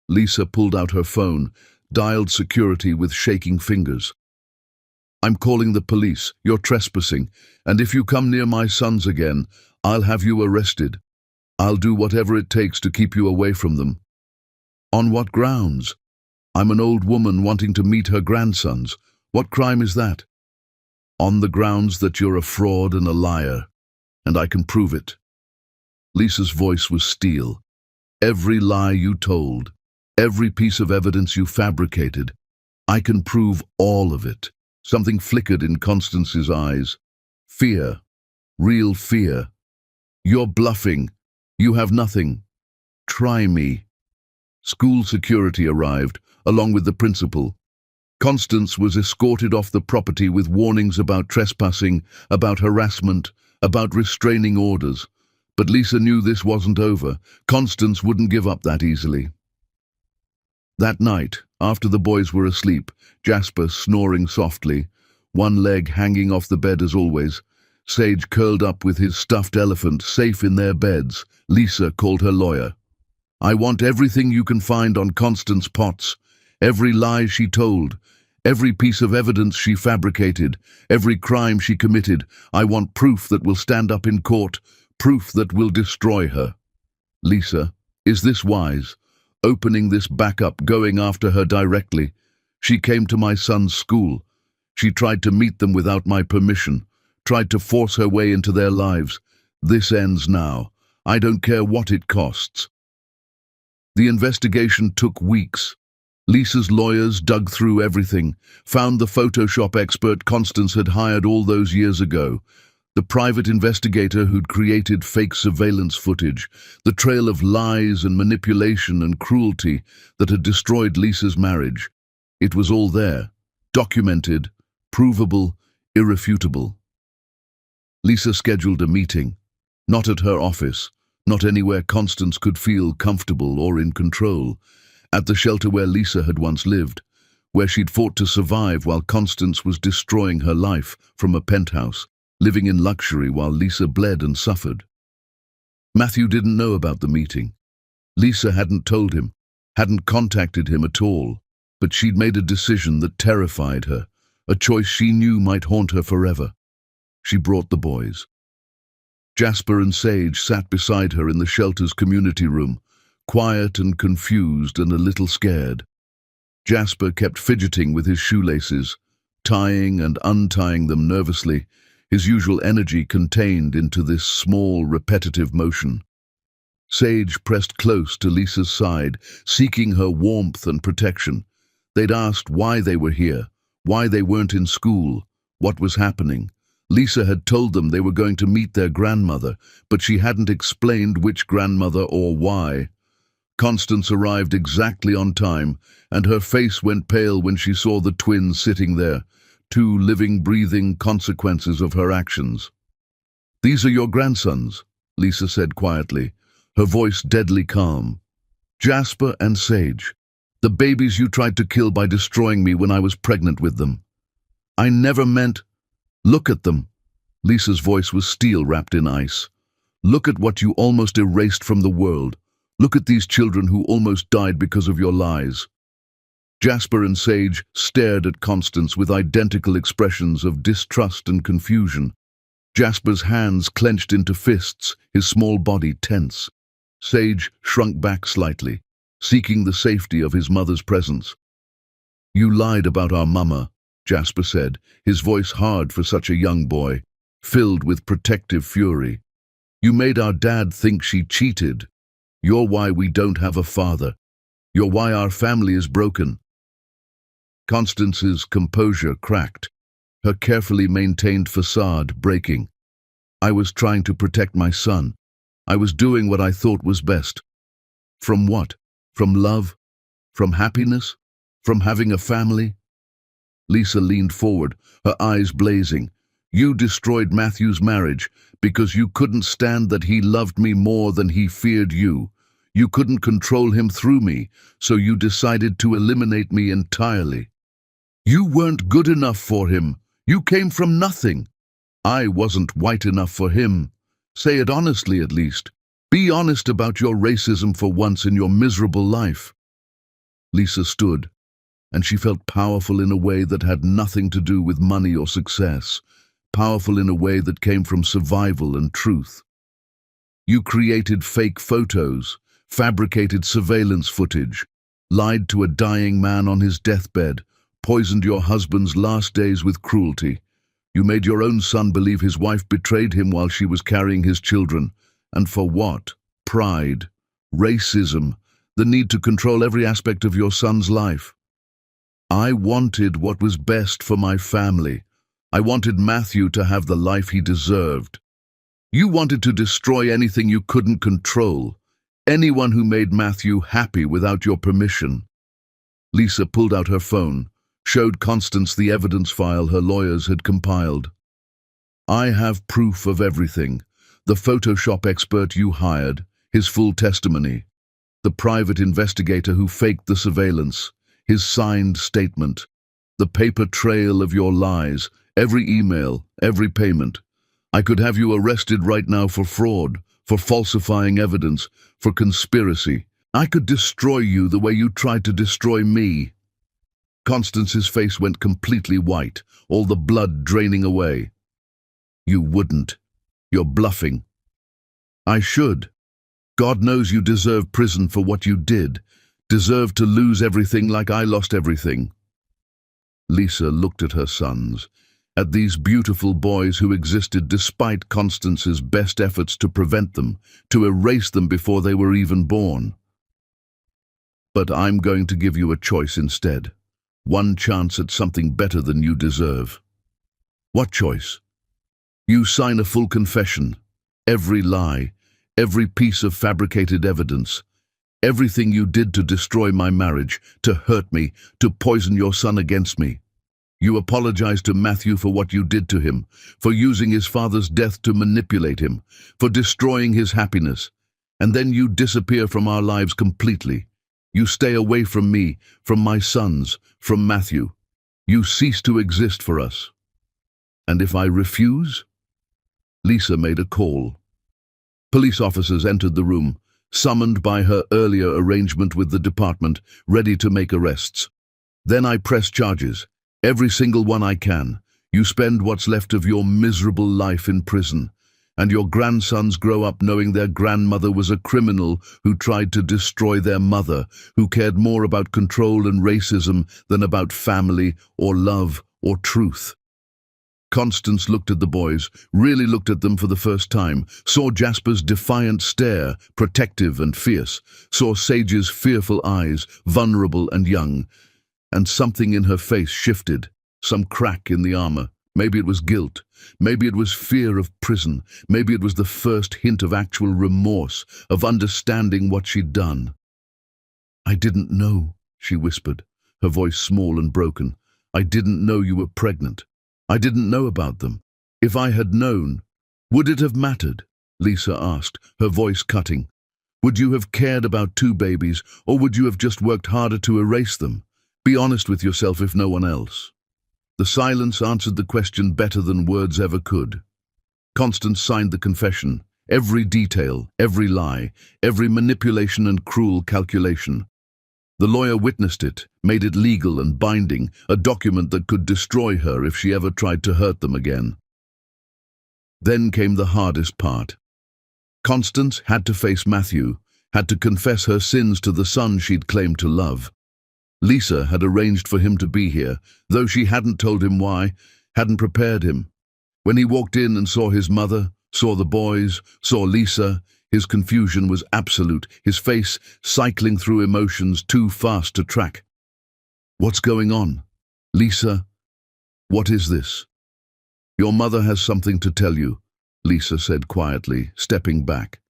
Lisa pulled out her phone, dialed security with shaking fingers. "I'm calling the police. You're trespassing, and if you come near my sons again, I'll have you arrested." I'll do whatever it takes to keep you away from them. On what grounds? I'm an old woman wanting to meet her grandsons. What crime is that? On the grounds that you're a fraud and a liar, and I can prove it. Lisa's voice was steel. Every lie you told, every piece of evidence you fabricated, I can prove all of it. Something flickered in Constance's eyes. Fear. Real fear. You're bluffing. You have nothing. Try me. School security arrived, along with the principal. Constance was escorted off the property with warnings about trespassing, about harassment, about restraining orders. But Lisa knew this wasn't over. Constance wouldn't give up that easily. That night, after the boys were asleep, Jasper snoring softly, one leg hanging off the bed as always, Sage curled up with his stuffed elephant safe in their beds, Lisa called her lawyer. I want everything you can find on Constance Potts, every lie she told, every piece of evidence she fabricated, every crime she committed. I want proof that will stand up in court, proof that will destroy her. Lisa, is this wise? Opening this back up, going after her directly. She came to my son's school. She tried to meet them without my permission, tried to force her way into their lives. This ends now. I don't care what it costs. The investigation took weeks. Lisa's lawyers dug through everything, found the Photoshop expert Constance had hired all those years ago, the private investigator who'd created fake surveillance footage, the trail of lies and manipulation and cruelty that had destroyed Lisa's marriage. It was all there, documented, provable, irrefutable. Lisa scheduled a meeting, not at her office, not anywhere Constance could feel comfortable or in control, at the shelter where Lisa had once lived, where she'd fought to survive while Constance was destroying her life from a penthouse, living in luxury while Lisa bled and suffered. Matthew didn't know about the meeting. Lisa hadn't told him, hadn't contacted him at all, but she'd made a decision that terrified her, a choice she knew might haunt her forever. She brought the boys. Jasper and Sage sat beside her in the shelter's community room, quiet and confused and a little scared. Jasper kept fidgeting with his shoelaces, tying and untying them nervously, his usual energy contained into this small, repetitive motion. Sage pressed close to Lisa's side, seeking her warmth and protection. They'd asked why they were here, why they weren't in school, what was happening. Lisa had told them they were going to meet their grandmother, but she hadn't explained which grandmother or why. Constance arrived exactly on time, and her face went pale when she saw the twins sitting there, two living, breathing consequences of her actions. These are your grandsons, Lisa said quietly, her voice deadly calm. Jasper and Sage, the babies you tried to kill by destroying me when I was pregnant with them. I never meant... Look at them. Lisa's voice was steel wrapped in ice. Look at what you almost erased from the world. Look at these children who almost died because of your lies. Jasper and Sage stared at Constance with identical expressions of distrust and confusion. Jasper's hands clenched into fists, his small body tense. Sage shrunk back slightly, seeking the safety of his mother's presence. You lied about our mama, Jasper said, his voice hard for such a young boy, filled with protective fury. You made our dad think she cheated. You're why we don't have a father. You're why our family is broken. Constance's composure cracked, her carefully maintained facade breaking. I was trying to protect my son. I was doing what I thought was best. From what? From love? From happiness? From having a family? Lisa leaned forward, her eyes blazing. You destroyed Matthew's marriage because you couldn't stand that he loved me more than he feared you. You couldn't control him through me, so you decided to eliminate me entirely. You weren't good enough for him. You came from nothing. I wasn't white enough for him. Say it honestly at least. Be honest about your racism for once in your miserable life. Lisa stood, and she felt powerful in a way that had nothing to do with money or success, powerful in a way that came from survival and truth. You created fake photos, fabricated surveillance footage, lied to a dying man on his deathbed, poisoned your husband's last days with cruelty. You made your own son believe his wife betrayed him while she was carrying his children. And for what? Pride, racism, the need to control every aspect of your son's life. I wanted what was best for my family. I wanted Matthew to have the life he deserved. You wanted to destroy anything you couldn't control, anyone who made Matthew happy without your permission. Lisa pulled out her phone, showed Constance the evidence file her lawyers had compiled. I have proof of everything. The Photoshop expert you hired, his full testimony, the private investigator who faked the surveillance, his signed statement, the paper trail of your lies, every email, every payment. I could have you arrested right now for fraud, for falsifying evidence, for conspiracy. I could destroy you the way you tried to destroy me. Constance's face went completely white, all the blood draining away. You wouldn't. You're bluffing. I should. God knows you deserve prison for what you did, deserve to lose everything like I lost everything. Lisa looked at her sons, at these beautiful boys who existed despite Constance's best efforts to prevent them, to erase them before they were even born. But I'm going to give you a choice instead. One chance at something better than you deserve. What choice? You sign a full confession, every lie, every piece of fabricated evidence, everything you did to destroy my marriage, to hurt me, to poison your son against me. You apologize to Matthew for what you did to him, for using his father's death to manipulate him, for destroying his happiness, and then you disappear from our lives completely. You stay away from me, from my sons, from Matthew. You cease to exist for us. And if I refuse? Lisa made a call. Police officers entered the room, summoned by her earlier arrangement with the department, ready to make arrests. Then I press charges, every single one I can. You spend what's left of your miserable life in prison, and your grandsons grow up knowing their grandmother was a criminal who tried to destroy their mother, who cared more about control and racism than about family or love or truth. Constance looked at the boys, really looked at them for the first time, saw Jasper's defiant stare, protective and fierce, saw Sage's fearful eyes, vulnerable and young, and something in her face shifted, some crack in the armor. Maybe it was guilt, maybe it was fear of prison, maybe it was the first hint of actual remorse, of understanding what she'd done. I didn't know, she whispered, her voice small and broken. I didn't know you were pregnant. I didn't know about them. If I had known, would it have mattered? Lisa asked, her voice cutting. Would you have cared about 2 babies, or would you have just worked harder to erase them? Be honest with yourself if no one else. The silence answered the question better than words ever could. Constance signed the confession, every detail, every lie, every manipulation and cruel calculation. The lawyer witnessed it, made it legal and binding, a document that could destroy her if she ever tried to hurt them again. Then came the hardest part. Constance had to face Matthew, had to confess her sins to the son she'd claimed to love. Lisa had arranged for him to be here, though she hadn't told him why, hadn't prepared him. When he walked in and saw his mother, saw the boys, saw Lisa, his confusion was absolute, his face cycling through emotions too fast to track. What's going on? Lisa, what is this? Your mother has something to tell you, Lisa said quietly, stepping back.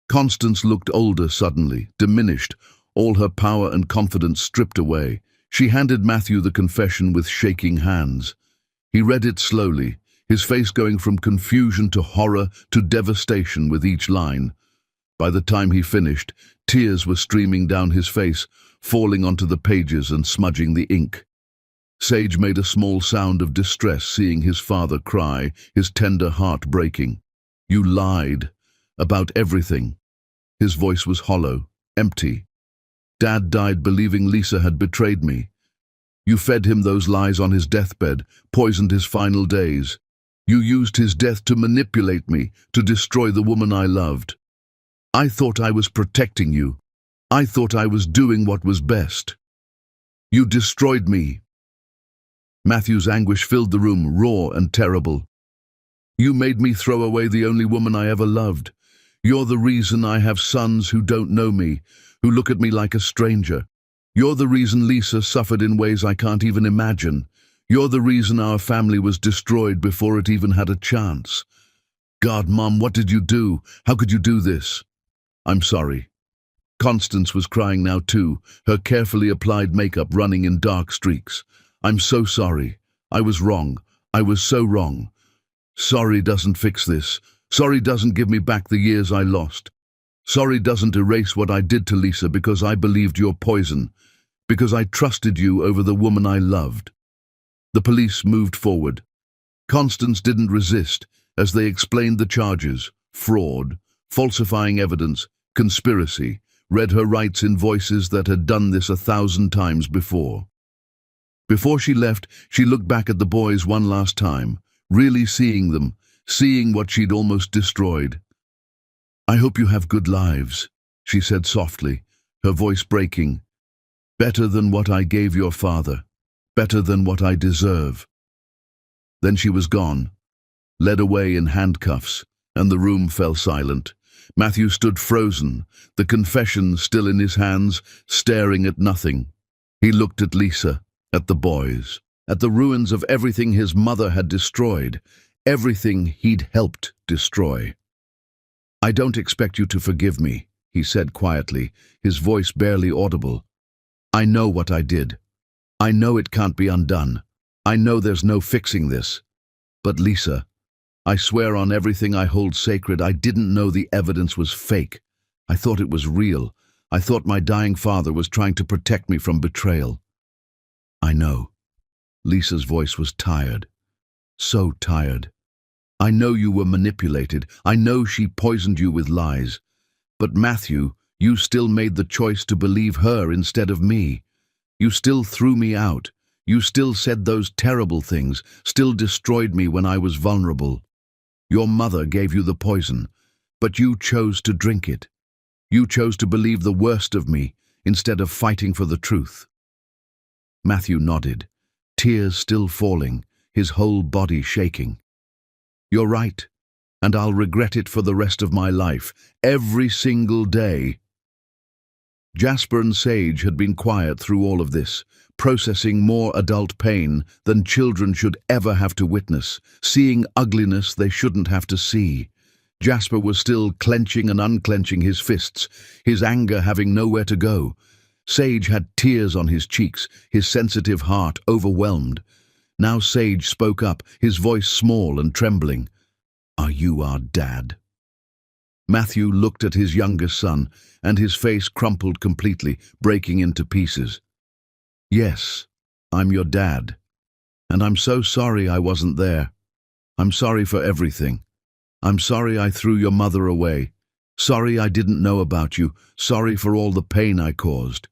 Constance looked older suddenly, diminished, all her power and confidence stripped away. She handed Matthew the confession with shaking hands. He read it slowly, his face going from confusion to horror to devastation with each line. By the time he finished, tears were streaming down his face, falling onto the pages and smudging the ink. Sage made a small sound of distress seeing his father cry, his tender heart breaking. You lied. About everything. His voice was hollow, empty. Dad died believing Lisa had betrayed me. You fed him those lies on his deathbed, poisoned his final days. You used his death to manipulate me, to destroy the woman I loved. I thought I was protecting you. I thought I was doing what was best. You destroyed me." Matthew's anguish filled the room, raw and terrible. "You made me throw away the only woman I ever loved. You're the reason I have sons who don't know me, who look at me like a stranger. You're the reason Lisa suffered in ways I can't even imagine. You're the reason our family was destroyed before it even had a chance. God, Mom, what did you do? How could you do this?" "I'm sorry." Constance was crying now too, her carefully applied makeup running in dark streaks. "I'm so sorry. I was wrong. I was so wrong. Sorry doesn't fix this. Sorry doesn't give me back the years I lost. Sorry doesn't erase what I did to Lisa because I believed your poison, because I trusted you over the woman I loved." The police moved forward. Constance didn't resist as they explained the charges: fraud, falsifying evidence, conspiracy, read her rights in voices that had done this 1,000 times before. Before she left, she looked back at the boys one last time, really seeing them, seeing what she'd almost destroyed. "I hope you have good lives," she said softly, her voice breaking. "Better than what I gave your father. Better than what I deserve." Then she was gone, led away in handcuffs, and the room fell silent. Matthew stood frozen, the confession still in his hands, staring at nothing. He looked at Lisa, at the boys, at the ruins of everything his mother had destroyed, everything he'd helped destroy. "I don't expect you to forgive me," he said quietly, his voice barely audible. "I know what I did. I know it can't be undone. I know there's no fixing this. But Lisa, I swear on everything I hold sacred, I didn't know the evidence was fake. I thought it was real. I thought my dying father was trying to protect me from betrayal." "I know." Lisa's voice was tired. So tired. "I know you were manipulated. I know she poisoned you with lies. But Matthew, you still made the choice to believe her instead of me. You still threw me out. You still said those terrible things, still destroyed me when I was vulnerable. Your mother gave you the poison, but you chose to drink it. You chose to believe the worst of me instead of fighting for the truth." Matthew nodded, tears still falling, his whole body shaking. "You're right, and I'll regret it for the rest of my life, every single day." Jasper and Sage had been quiet through all of this, processing more adult pain than children should ever have to witness, seeing ugliness they shouldn't have to see. Jasper was still clenching and unclenching his fists, his anger having nowhere to go. Sage had tears on his cheeks, his sensitive heart overwhelmed. Now Sage spoke up, his voice small and trembling. "Are you our dad?" Matthew looked at his youngest son, and his face crumpled completely, breaking into pieces. "Yes, I'm your dad. And I'm so sorry I wasn't there. I'm sorry for everything. I'm sorry I threw your mother away. Sorry I didn't know about you. Sorry for all the pain I caused."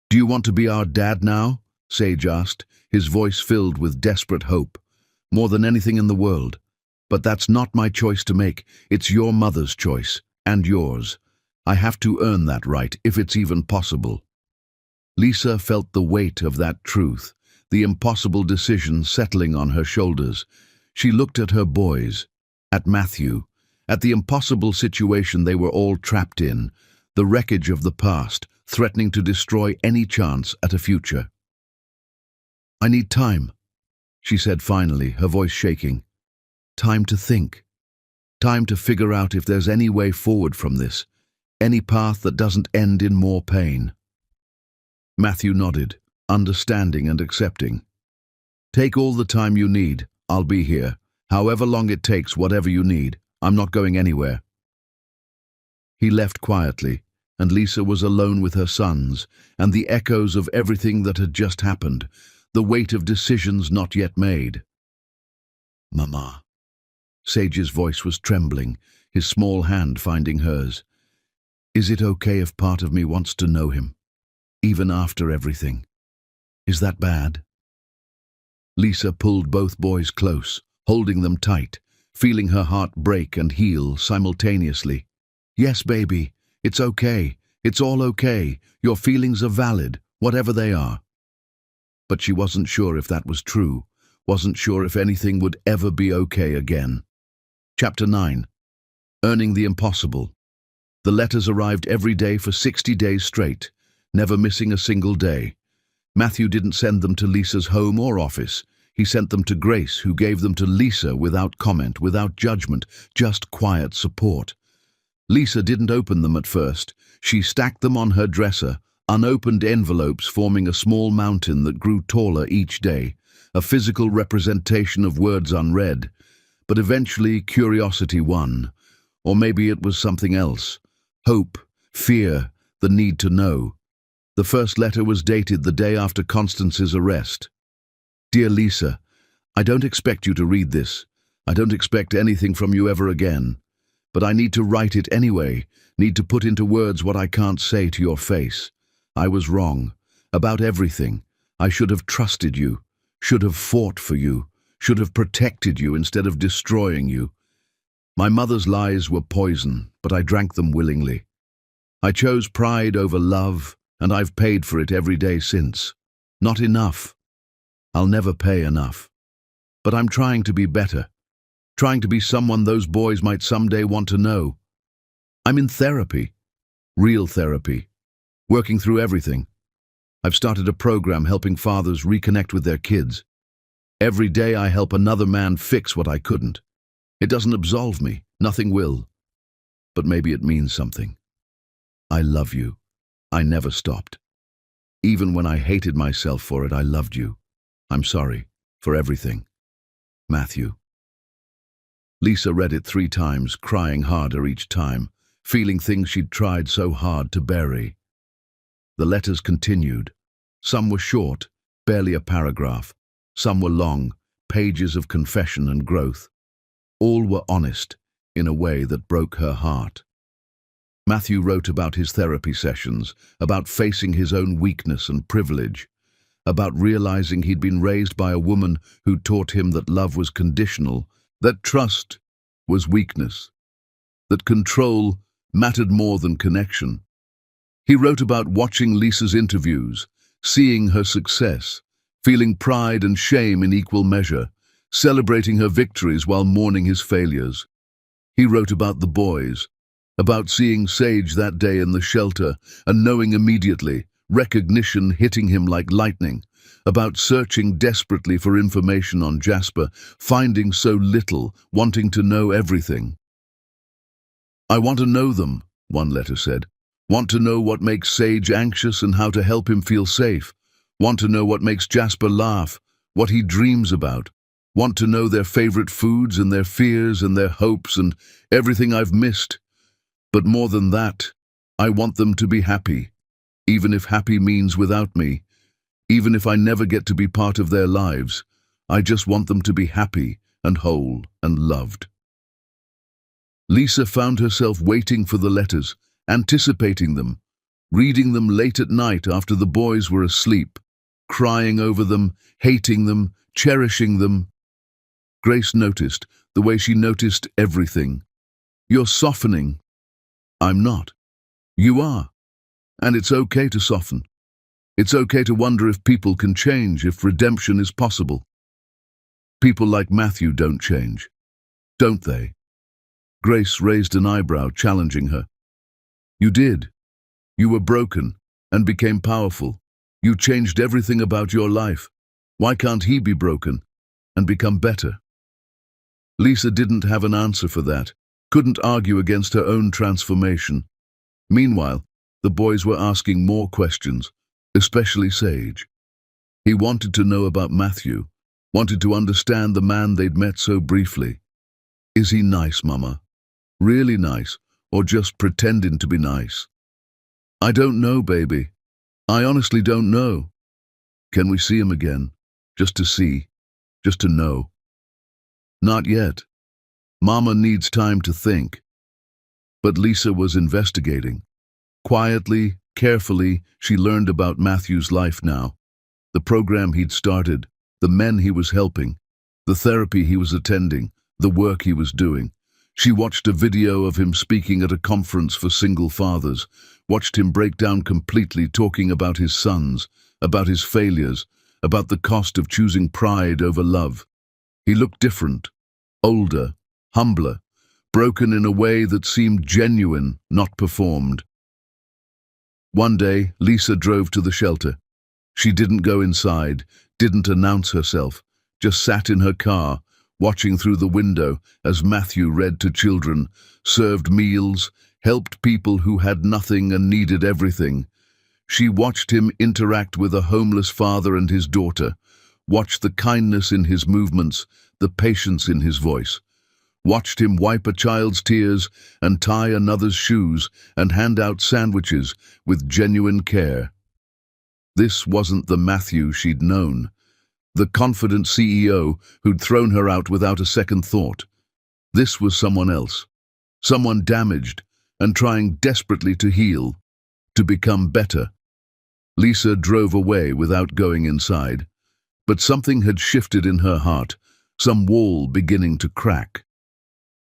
"Do you want to be our dad now?" Sage asked, his voice filled with desperate hope. "More than anything in the world. But that's not my choice to make. It's your mother's choice, and yours. I have to earn that right, if it's even possible." Lisa felt the weight of that truth, the impossible decision settling on her shoulders. She looked at her boys, at Matthew, at the impossible situation they were all trapped in, the wreckage of the past, threatening to destroy any chance at a future. "I need time," she said finally, her voice shaking. "Time to think. Time to figure out if there's any way forward from this, any path that doesn't end in more pain." Matthew nodded, understanding and accepting. "Take all the time you need. I'll be here. However long it takes, whatever you need. I'm not going anywhere." He left quietly, and Lisa was alone with her sons, and the echoes of everything that had just happened, the weight of decisions not yet made. "Mama." Sage's voice was trembling, his small hand finding hers. "Is it okay if part of me wants to know him? Even after everything? Is that bad?" Lisa pulled both boys close, holding them tight, feeling her heart break and heal simultaneously. Yes, baby, it's okay. It's all okay. Your feelings are valid, whatever they are. But she wasn't sure if that was true, wasn't sure if anything would ever be okay again. Chapter 9. Earning the Impossible. The letters arrived every day for 60 days straight, never missing a single day. Matthew didn't send them to Lisa's home or office. He sent them to Grace, who gave them to Lisa without comment, without judgment, just quiet support. Lisa didn't open them at first. She stacked them on her dresser, unopened envelopes forming a small mountain that grew taller each day, a physical representation of words unread. But eventually curiosity won. Or maybe it was something else. Hope, fear, the need to know. The first letter was dated the day after Constance's arrest. Dear Lisa, I don't expect you to read this. I don't expect anything from you ever again. But I need to write it anyway, need to put into words what I can't say to your face. I was wrong. About everything. I should have trusted you, should have fought for you, should have protected you instead of destroying you. My mother's lies were poison, but I drank them willingly. I chose pride over love, and I've paid for it every day since. Not enough. I'll never pay enough. But I'm trying to be better. Trying to be someone those boys might someday want to know. I'm in therapy. Real therapy. Working through everything. I've started a program helping fathers reconnect with their kids. Every day I help another man fix what I couldn't. It doesn't absolve me. Nothing will. But maybe it means something. I love you. I never stopped. Even when I hated myself for it, I loved you. I'm sorry for everything. Matthew. Lisa read it 3 times, crying harder each time, feeling things she'd tried so hard to bury. The letters continued. Some were short, barely a paragraph. Some were long, pages of confession and growth. All were honest, in a way that broke her heart. Matthew wrote about his therapy sessions, about facing his own weakness and privilege, about realizing he'd been raised by a woman who taught him that love was conditional, that trust was weakness, that control mattered more than connection. He wrote about watching Lisa's interviews, seeing her success, feeling pride and shame in equal measure, celebrating her victories while mourning his failures. He wrote about the boys, about seeing Sage that day in the shelter and knowing immediately, recognition hitting him like lightning, about searching desperately for information on Jasper, finding so little, wanting to know everything. I want to know them, one letter said. Want to know what makes Sage anxious and how to help him feel safe. Want to know what makes Jasper laugh, what he dreams about. Want to know their favorite foods and their fears and their hopes and everything I've missed. But more than that, I want them to be happy, even if happy means without me. Even if I never get to be part of their lives, I just want them to be happy and whole and loved. Lisa found herself waiting for the letters, anticipating them, reading them late at night after the boys were asleep, crying over them, hating them, cherishing them. Grace noticed, the way she noticed everything. You're softening. I'm not. You are. And it's okay to soften. It's okay to wonder if people can change, if redemption is possible. People like Matthew don't change, don't they? Grace raised an eyebrow, challenging her. You did. You were broken and became powerful. You changed everything about your life. Why can't he be broken and become better? Lisa didn't have an answer for that, couldn't argue against her own transformation. Meanwhile, the boys were asking more questions, especially Sage. He wanted to know about Matthew, wanted to understand the man they'd met so briefly. Is he nice, Mama? Really nice, or just pretending to be nice? I don't know, baby. I honestly don't know. Can we see him again? Just to see, just to know. Not yet. Mama needs time to think. But Lisa was investigating. Quietly, carefully, she learned about Matthew's life now. The program he'd started, the men he was helping, the therapy he was attending, the work he was doing. She watched a video of him speaking at a conference for single fathers, watched him break down completely, talking about his sons, about his failures, about the cost of choosing pride over love. He looked different, older, humbler, broken in a way that seemed genuine, not performed. One day, Lisa drove to the shelter. She didn't go inside, didn't announce herself, just sat in her car, watching through the window as Matthew read to children, served meals, helped people who had nothing and needed everything. She watched him interact with a homeless father and his daughter, watched the kindness in his movements, the patience in his voice. Watched him wipe a child's tears and tie another's shoes and hand out sandwiches with genuine care. This wasn't the Matthew she'd known, the confident CEO who'd thrown her out without a second thought. This was someone else, someone damaged and trying desperately to heal, to become better. Lisa drove away without going inside, but something had shifted in her heart, some wall beginning to crack.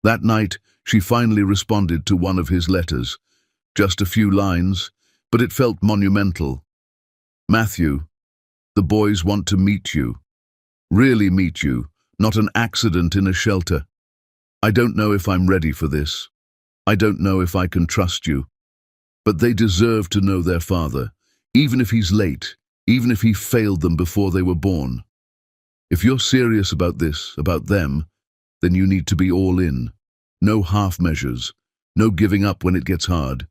That night, she finally responded to one of his letters. Just a few lines, but it felt monumental. Matthew, the boys want to meet you. Really meet you, not an accident in a shelter. I don't know if I'm ready for this. I don't know if I can trust you. But they deserve to know their father, even if he's late, even if he failed them before they were born. If you're serious about this, about them, then you need to be all in. No half measures, no giving up when it gets hard.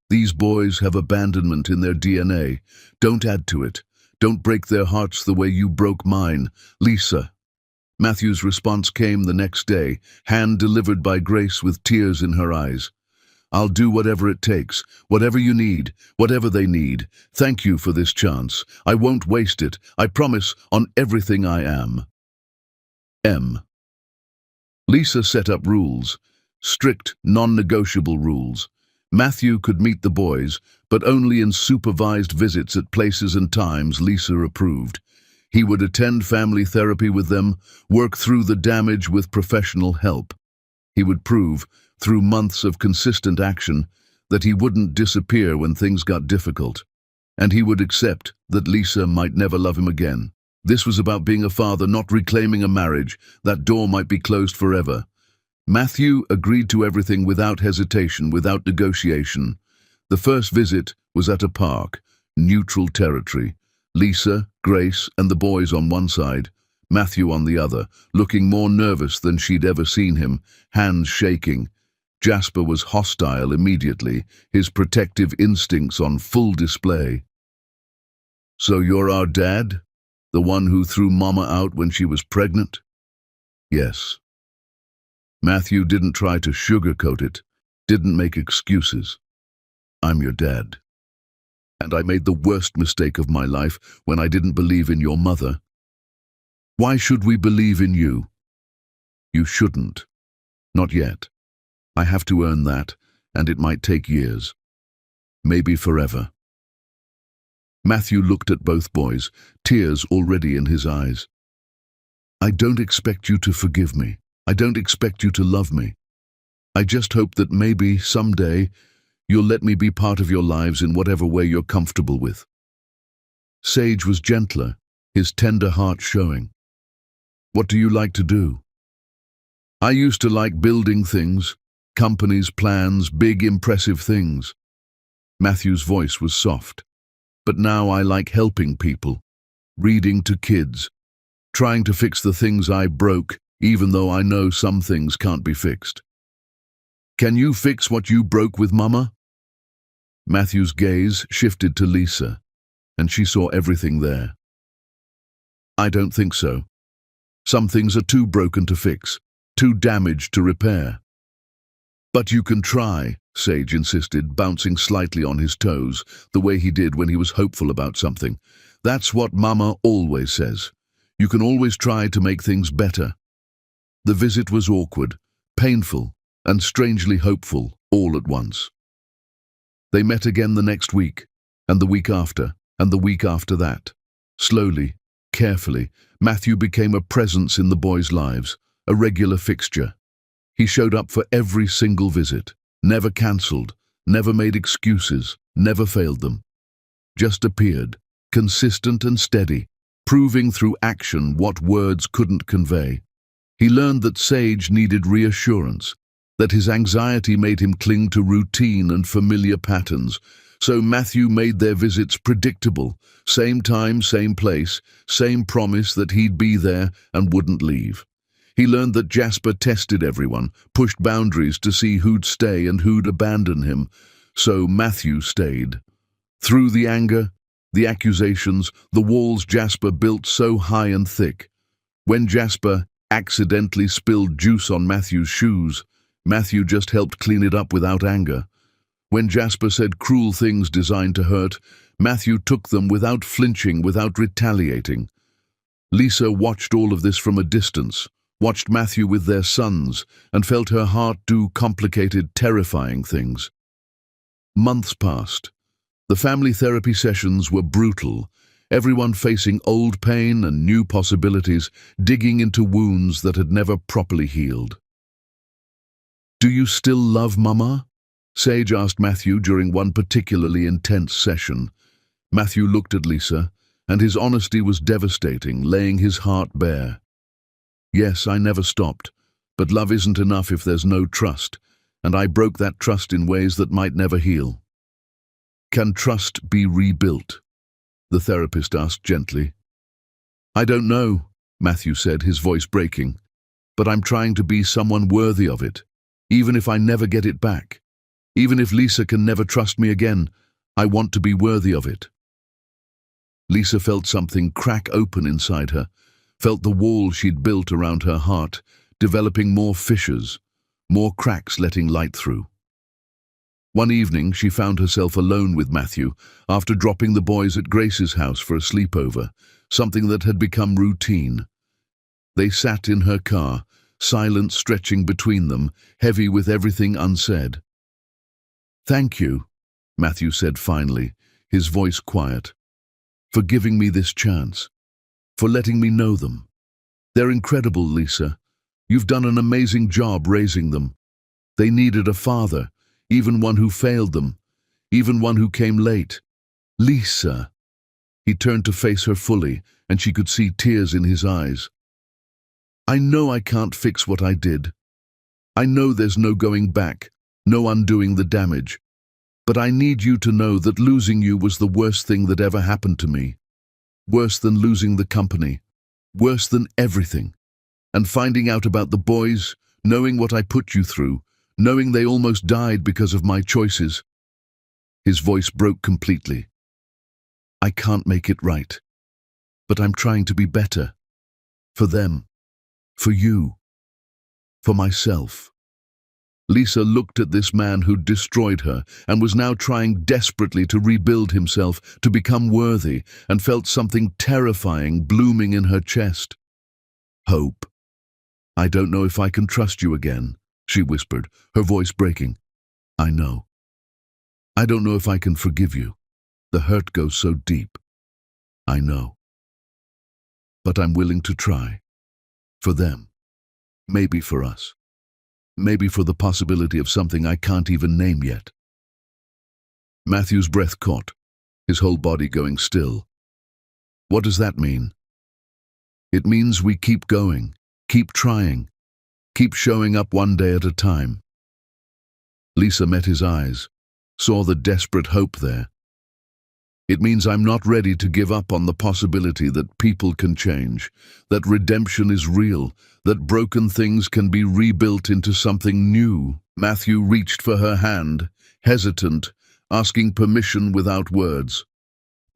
These boys have abandonment in their DNA. Don't add to it. Don't break their hearts the way you broke mine, Lisa. Matthew's response came the next day, hand-delivered by Grace with tears in her eyes. I'll do whatever it takes, whatever you need, whatever they need. Thank you for this chance. I won't waste it. I promise, on everything I am. M. Lisa set up rules, strict, non-negotiable rules. Matthew could meet the boys, but only in supervised visits at places and times Lisa approved. He would attend family therapy with them, work through the damage with professional help. He would prove, through months of consistent action, that he wouldn't disappear when things got difficult. And he would accept that Lisa might never love him again. This was about being a father, not reclaiming a marriage. That door might be closed forever. Matthew agreed to everything without hesitation, without negotiation. The first visit was at a park, neutral territory. Lisa, Grace, and the boys on one side, Matthew on the other, looking more nervous than she'd ever seen him, hands shaking. Jasper was hostile immediately, his protective instincts on full display. So you're our dad? The one who threw Mama out when she was pregnant? Yes. Matthew didn't try to sugarcoat it, didn't make excuses. I'm your dad. And I made the worst mistake of my life when I didn't believe in your mother. Why should we believe in you? You shouldn't. Not yet. I have to earn that, and it might take years. Maybe forever. Matthew looked at both boys, tears already in his eyes. I don't expect you to forgive me. I don't expect you to love me. I just hope that maybe, someday, you'll let me be part of your lives in whatever way you're comfortable with. Sage was gentler, his tender heart showing. What do you like to do? I used to like building things, companies, plans, big, impressive things. Matthew's voice was soft. But now I like helping people, reading to kids, trying to fix the things I broke, even though I know some things can't be fixed. Can you fix what you broke with Mama? Matthew's gaze shifted to Lisa, and she saw everything there. I don't think so. Some things are too broken to fix, too damaged to repair. But you can try, Sage insisted, bouncing slightly on his toes, the way he did when he was hopeful about something. That's what Mama always says. You can always try to make things better. The visit was awkward, painful, and strangely hopeful, all at once. They met again the next week, and the week after, and the week after that. Slowly, carefully, Matthew became a presence in the boys' lives, a regular fixture. He showed up for every single visit, never cancelled, never made excuses, never failed them. Just appeared, consistent and steady, proving through action what words couldn't convey. He learned that Sage needed reassurance, that his anxiety made him cling to routine and familiar patterns, so Matthew made their visits predictable, same time, same place, same promise that he'd be there and wouldn't leave. He learned that Jasper tested everyone, pushed boundaries to see who'd stay and who'd abandon him, so Matthew stayed. Through the anger, the accusations, the walls Jasper built so high and thick. When Jasper accidentally spilled juice on Matthew's shoes, Matthew just helped clean it up without anger. When Jasper said cruel things designed to hurt, Matthew took them without flinching, without retaliating. Lisa watched all of this from a distance, watched Matthew with their sons, and felt her heart do complicated, terrifying things. Months passed. The family therapy sessions were brutal, everyone facing old pain and new possibilities, digging into wounds that had never properly healed. "Do you still love Mama?" Sage asked Matthew during one particularly intense session. Matthew looked at Lisa, and his honesty was devastating, laying his heart bare. "Yes, I never stopped, but love isn't enough if there's no trust, and I broke that trust in ways that might never heal." "Can trust be rebuilt?" the therapist asked gently. "I don't know," Matthew said, his voice breaking, "but I'm trying to be someone worthy of it, even if I never get it back. Even if Lisa can never trust me again, I want to be worthy of it." Lisa felt something crack open inside her, felt the wall she'd built around her heart, developing more fissures, more cracks letting light through. One evening, she found herself alone with Matthew after dropping the boys at Grace's house for a sleepover, something that had become routine. They sat in her car, silence stretching between them, heavy with everything unsaid. "Thank you," Matthew said finally, his voice quiet, "for giving me this chance, for letting me know them. They're incredible, Lisa. You've done an amazing job raising them. They needed a father, even one who failed them, even one who came late. Lisa." He turned to face her fully, and she could see tears in his eyes. "I know I can't fix what I did. I know there's no going back, no undoing the damage. But I need you to know that losing you was the worst thing that ever happened to me. Worse than losing the company. Worse than everything. And finding out about the boys, knowing what I put you through, knowing they almost died because of my choices." His voice broke completely. "I can't make it right. But I'm trying to be better. For them. For you. For myself." Lisa looked at this man who'd destroyed her and was now trying desperately to rebuild himself, to become worthy, and felt something terrifying blooming in her chest. "Hope. I don't know if I can trust you again," she whispered, her voice breaking. "I know. I don't know if I can forgive you. The hurt goes so deep. I know. But I'm willing to try. For them. Maybe for us. Maybe for the possibility of something I can't even name yet." Matthew's breath caught, his whole body going still. "What does that mean?" "It means we keep going, keep trying, keep showing up one day at a time." Lisa met his eyes, saw the desperate hope there. "It means I'm not ready to give up on the possibility that people can change, that redemption is real, that broken things can be rebuilt into something new." Matthew reached for her hand, hesitant, asking permission without words.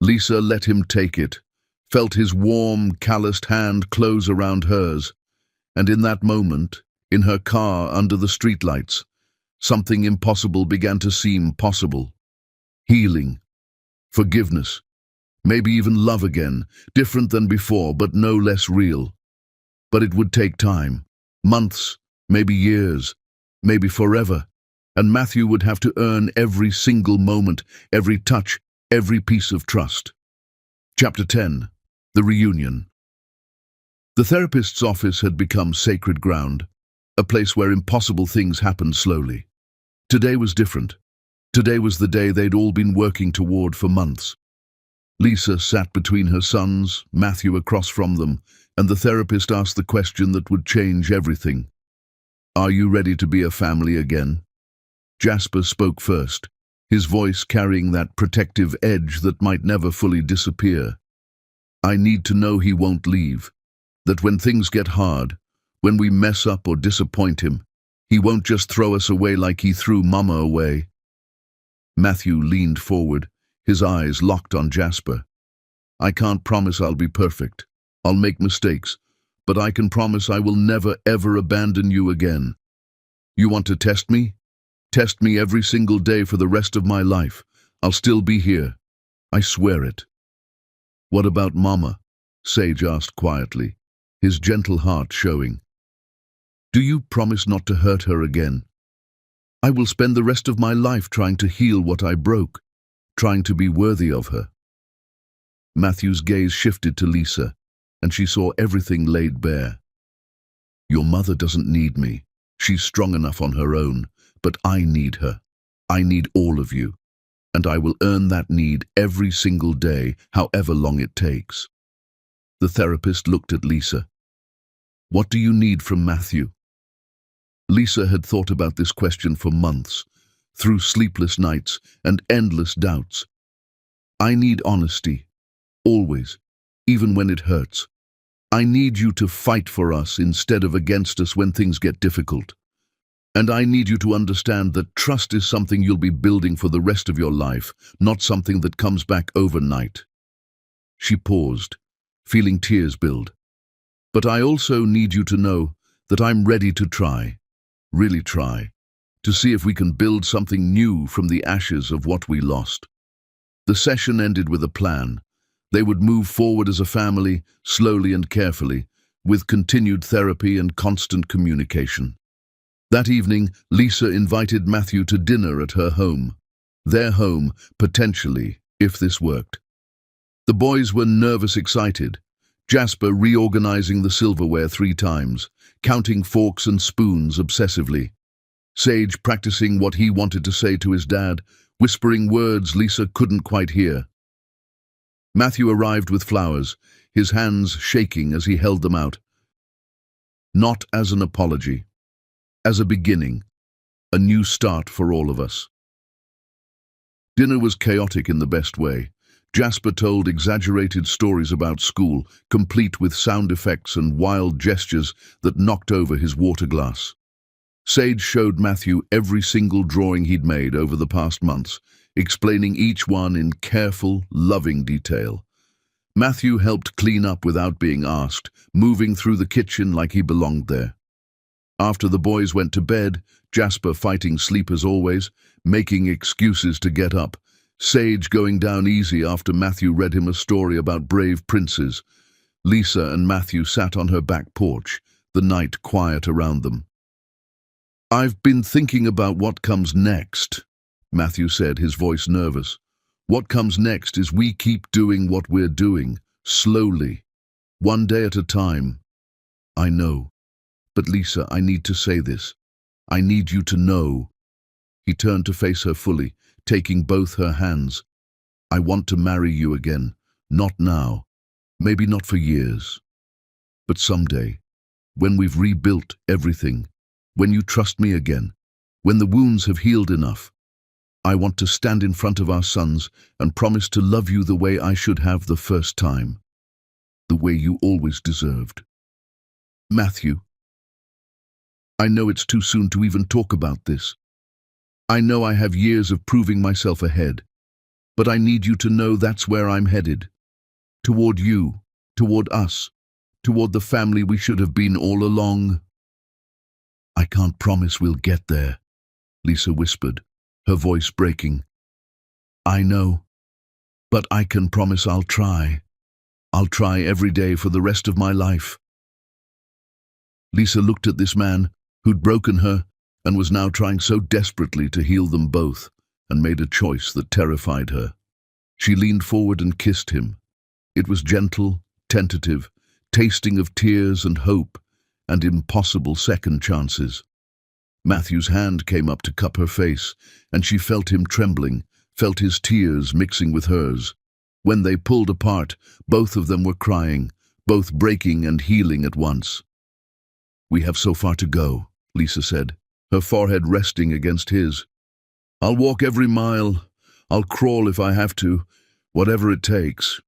Lisa let him take it, felt his warm, calloused hand close around hers, and in that moment, in her car under the streetlights, something impossible began to seem possible. Healing. Forgiveness. Maybe even love again, different than before, but no less real. But it would take time. Months, maybe years, maybe forever. And Matthew would have to earn every single moment, every touch, every piece of trust. Chapter 10. The Reunion. The therapist's office had become sacred ground. a place where impossible things happened slowly. Today was different. Today was the day they'd all been working toward for months. Lisa sat between her sons, Matthew across from them, and the therapist asked the question that would change everything. "Are you ready to be a family again?" Jasper spoke first, his voice carrying that protective edge that might never fully disappear. "I need to know he won't leave, that when things get hard, when we mess up or disappoint him, he won't just throw us away like he threw Mama away." Matthew leaned forward, his eyes locked on Jasper. "I can't promise I'll be perfect. I'll make mistakes, but I can promise I will never ever abandon you again. You want to test me? Test me every single day for the rest of my life. I'll still be here. I swear it." "What about Mama?" Sage asked quietly, his gentle heart showing. "Do you promise not to hurt her again?" "I will spend the rest of my life trying to heal what I broke, trying to be worthy of her." Matthew's gaze shifted to Lisa, and she saw everything laid bare. "Your mother doesn't need me. She's strong enough on her own, but I need her. I need all of you, and I will earn that need every single day, however long it takes." The therapist looked at Lisa. "What do you need from Matthew?" Lisa had thought about this question for months, through sleepless nights and endless doubts. "I need honesty, always, even when it hurts. I need you to fight for us instead of against us when things get difficult. And I need you to understand that trust is something you'll be building for the rest of your life, not something that comes back overnight." She paused, feeling tears build. "But I also need you to know that I'm ready to try, really try, to see if we can build something new from the ashes of what we lost." The session ended with a plan. They would move forward as a family, slowly and carefully, with continued therapy and constant communication. That evening, Lisa invited Matthew to dinner at her home. Their home, potentially, if this worked. The boys were nervous excited, Jasper reorganizing the silverware 3 times, counting forks and spoons obsessively. Sage practicing what he wanted to say to his dad, whispering words Lisa couldn't quite hear. Matthew arrived with flowers, his hands shaking as he held them out. Not as an apology, as a beginning, a new start for all of us. Dinner was chaotic in the best way. Jasper told exaggerated stories about school, complete with sound effects and wild gestures that knocked over his water glass. Sage showed Matthew every single drawing he'd made over the past months, explaining each one in careful, loving detail. Matthew helped clean up without being asked, moving through the kitchen like he belonged there. After the boys went to bed, Jasper fighting sleep as always, making excuses to get up, Sage going down easy after Matthew read him a story about brave princes. Lisa and Matthew sat on her back porch, the night quiet around them. "I've been thinking about what comes next," Matthew said, his voice nervous. "What comes next is we keep doing what we're doing, slowly, one day at a time." "I know. But Lisa, I need to say this. I need you to know." He turned to face her fully, taking both her hands. "I want to marry you again. Not now. Maybe not for years. But someday, when we've rebuilt everything, when you trust me again, when the wounds have healed enough, I want to stand in front of our sons and promise to love you the way I should have the first time. The way you always deserved." "Matthew, I know it's too soon to even talk about this. I know I have years of proving myself ahead, but I need you to know that's where I'm headed. Toward you, toward us, toward the family we should have been all along." "I can't promise we'll get there," Lisa whispered, her voice breaking. "I know, but I can promise I'll try. I'll try every day for the rest of my life." Lisa looked at this man who'd broken her and was now trying so desperately to heal them both, and made a choice that terrified her. She leaned forward and kissed him. It was gentle, tentative, tasting of tears and hope, and impossible second chances. Matthew's hand came up to cup her face, and she felt him trembling, felt his tears mixing with hers. When they pulled apart, both of them were crying, both breaking and healing at once. "We have so far to go," Lisa said, her forehead resting against his. "I'll walk every mile. I'll crawl if I have to, whatever it takes."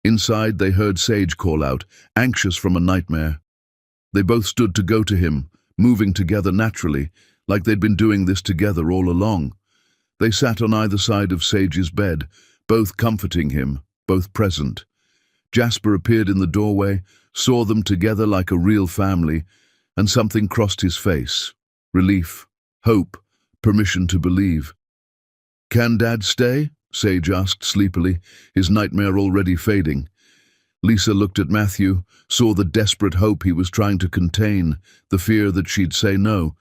Inside, they heard Sage call out, anxious from a nightmare. They both stood to go to him, moving together naturally, like they'd been doing this together all along. They sat on either side of Sage's bed, both comforting him, both present. Jasper appeared in the doorway, saw them together like a real family, and something crossed his face. Relief, hope, permission to believe. "Can Dad stay?" Sage asked sleepily, his nightmare already fading. Lisa looked at Matthew, saw the desperate hope he was trying to contain, the fear that she'd say no.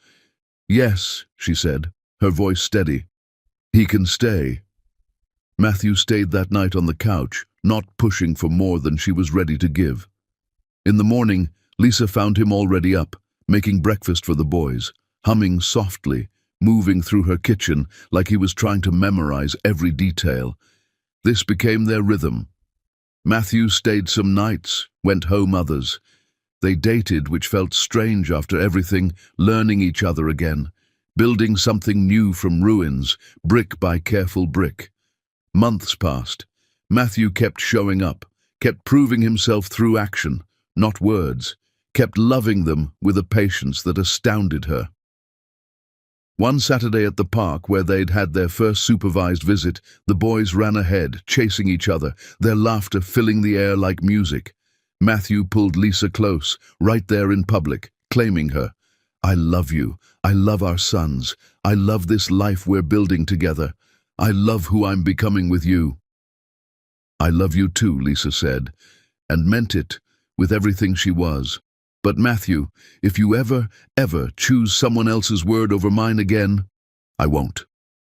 "Yes," she said, her voice steady. "He can stay." Matthew stayed that night on the couch, not pushing for more than she was ready to give. In the morning, Lisa found him already up, making breakfast for the boys, humming softly, moving through her kitchen like he was trying to memorize every detail. This became their rhythm. Matthew stayed some nights, went home others. They dated, which felt strange after everything, learning each other again, building something new from ruins, brick by careful brick. Months passed. Matthew kept showing up, kept proving himself through action, not words, kept loving them with a patience that astounded her. One Saturday at the park, where they'd had their first supervised visit, the boys ran ahead, chasing each other, their laughter filling the air like music. Matthew pulled Lisa close, right there in public, claiming her. "I love you. I love our sons. I love this life we're building together. I love who I'm becoming with you." "I love you too," Lisa said, and meant it, with everything she was. "But Matthew, if you ever choose someone else's word over mine again, I won't.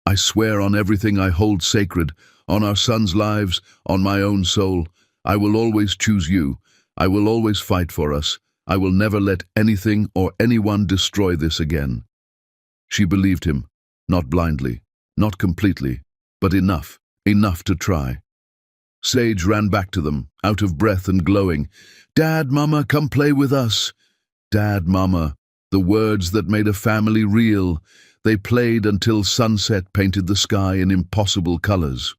I swear on everything I hold sacred, on our sons' lives, on my own soul. I will always choose you. I will always fight for us. I will never let anything or anyone destroy this again." She believed him, not blindly, not completely, but enough to try. Sage ran back to them, out of breath and glowing. "Dad, Mama, come play with us." Dad, Mama, the words that made a family real. They played until sunset painted the sky in impossible colors.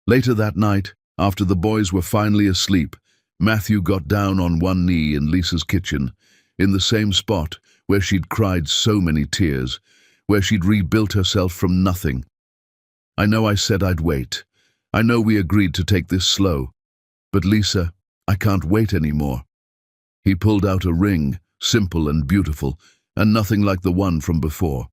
Later that night, after the boys were finally asleep, Matthew got down on one knee in Lisa's kitchen, in the same spot where she'd cried so many tears, where she'd rebuilt herself from nothing. "I know I said I'd wait. I know we agreed to take this slow. But Lisa, I can't wait anymore." He pulled out a ring, simple and beautiful, and nothing like the one from before.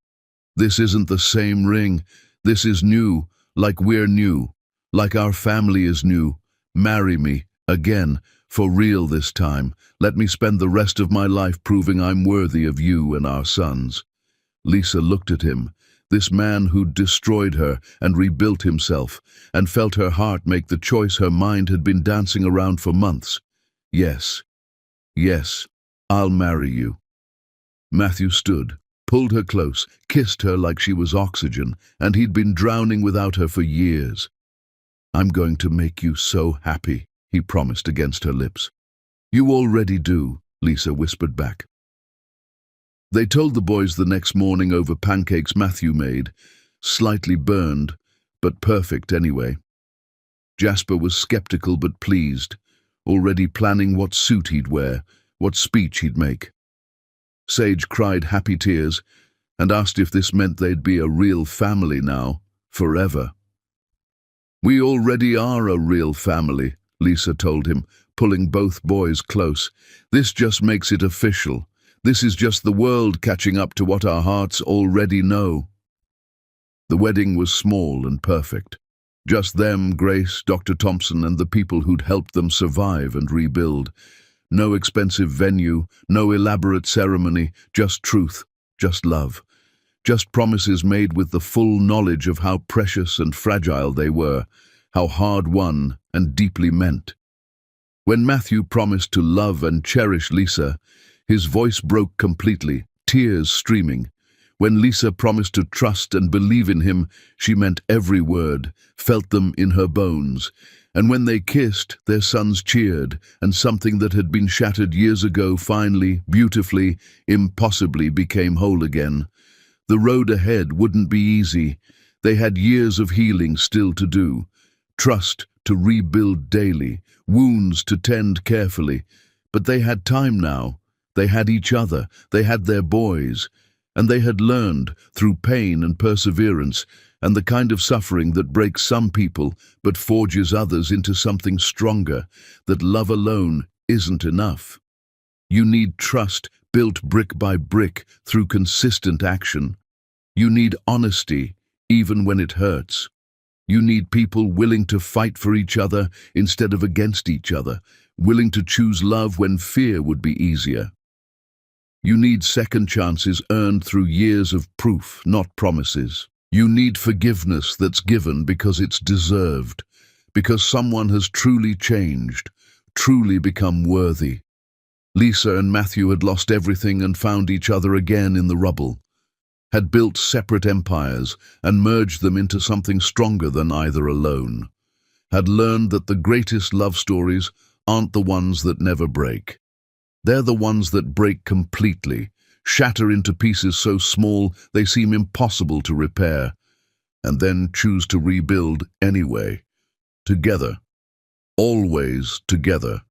"This isn't the same ring. This is new, like we're new, like our family is new. Marry me, again, for real this time. Let me spend the rest of my life proving I'm worthy of you and our sons." Lisa looked at him, this man who'd destroyed her and rebuilt himself, and felt her heart make the choice her mind had been dancing around for months. "Yes, yes, I'll marry you." Matthew stood, pulled her close, kissed her like she was oxygen, and he'd been drowning without her for years. "I'm going to make you so happy," he promised against her lips. "You already do," Lisa whispered back. They told the boys the next morning over pancakes Matthew made, slightly burned, but perfect anyway. Jasper was skeptical but pleased, already planning what suit he'd wear, what speech he'd make. Sage cried happy tears and asked if this meant they'd be a real family now, forever. "We already are a real family," Lisa told him, pulling both boys close. "This just makes it official. This is just the world catching up to what our hearts already know." The wedding was small and perfect. Just them, Grace, Dr. Thompson, and the people who'd helped them survive and rebuild. No expensive venue, no elaborate ceremony, just truth, just love. Just promises made with the full knowledge of how precious and fragile they were, how hard-won and deeply meant. When Matthew promised to love and cherish Lisa, His voice broke completely, tears streaming. When Lisa promised to trust and believe in him, she meant every word, felt them in her bones. And when they kissed, their sons cheered, and something that had been shattered years ago finally, beautifully, impossibly became whole again. The road ahead wouldn't be easy. They had years of healing still to do. Trust to rebuild daily, wounds to tend carefully. But they had time now. They had each other. They had their boys. And they had learned, through pain and perseverance, and the kind of suffering that breaks some people but forges others into something stronger, that love alone isn't enough. You need trust built brick by brick through consistent action. You need honesty, even when it hurts. You need people willing to fight for each other instead of against each other, willing to choose love when fear would be easier. You need second chances earned through years of proof, not promises. You need forgiveness that's given because it's deserved, because someone has truly changed, truly become worthy. Lisa and Matthew had lost everything and found each other again in the rubble, had built separate empires and merged them into something stronger than either alone, had learned that the greatest love stories aren't the ones that never break. They're the ones that break completely, shatter into pieces so small they seem impossible to repair, and then choose to rebuild anyway. Together. Always together.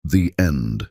The end.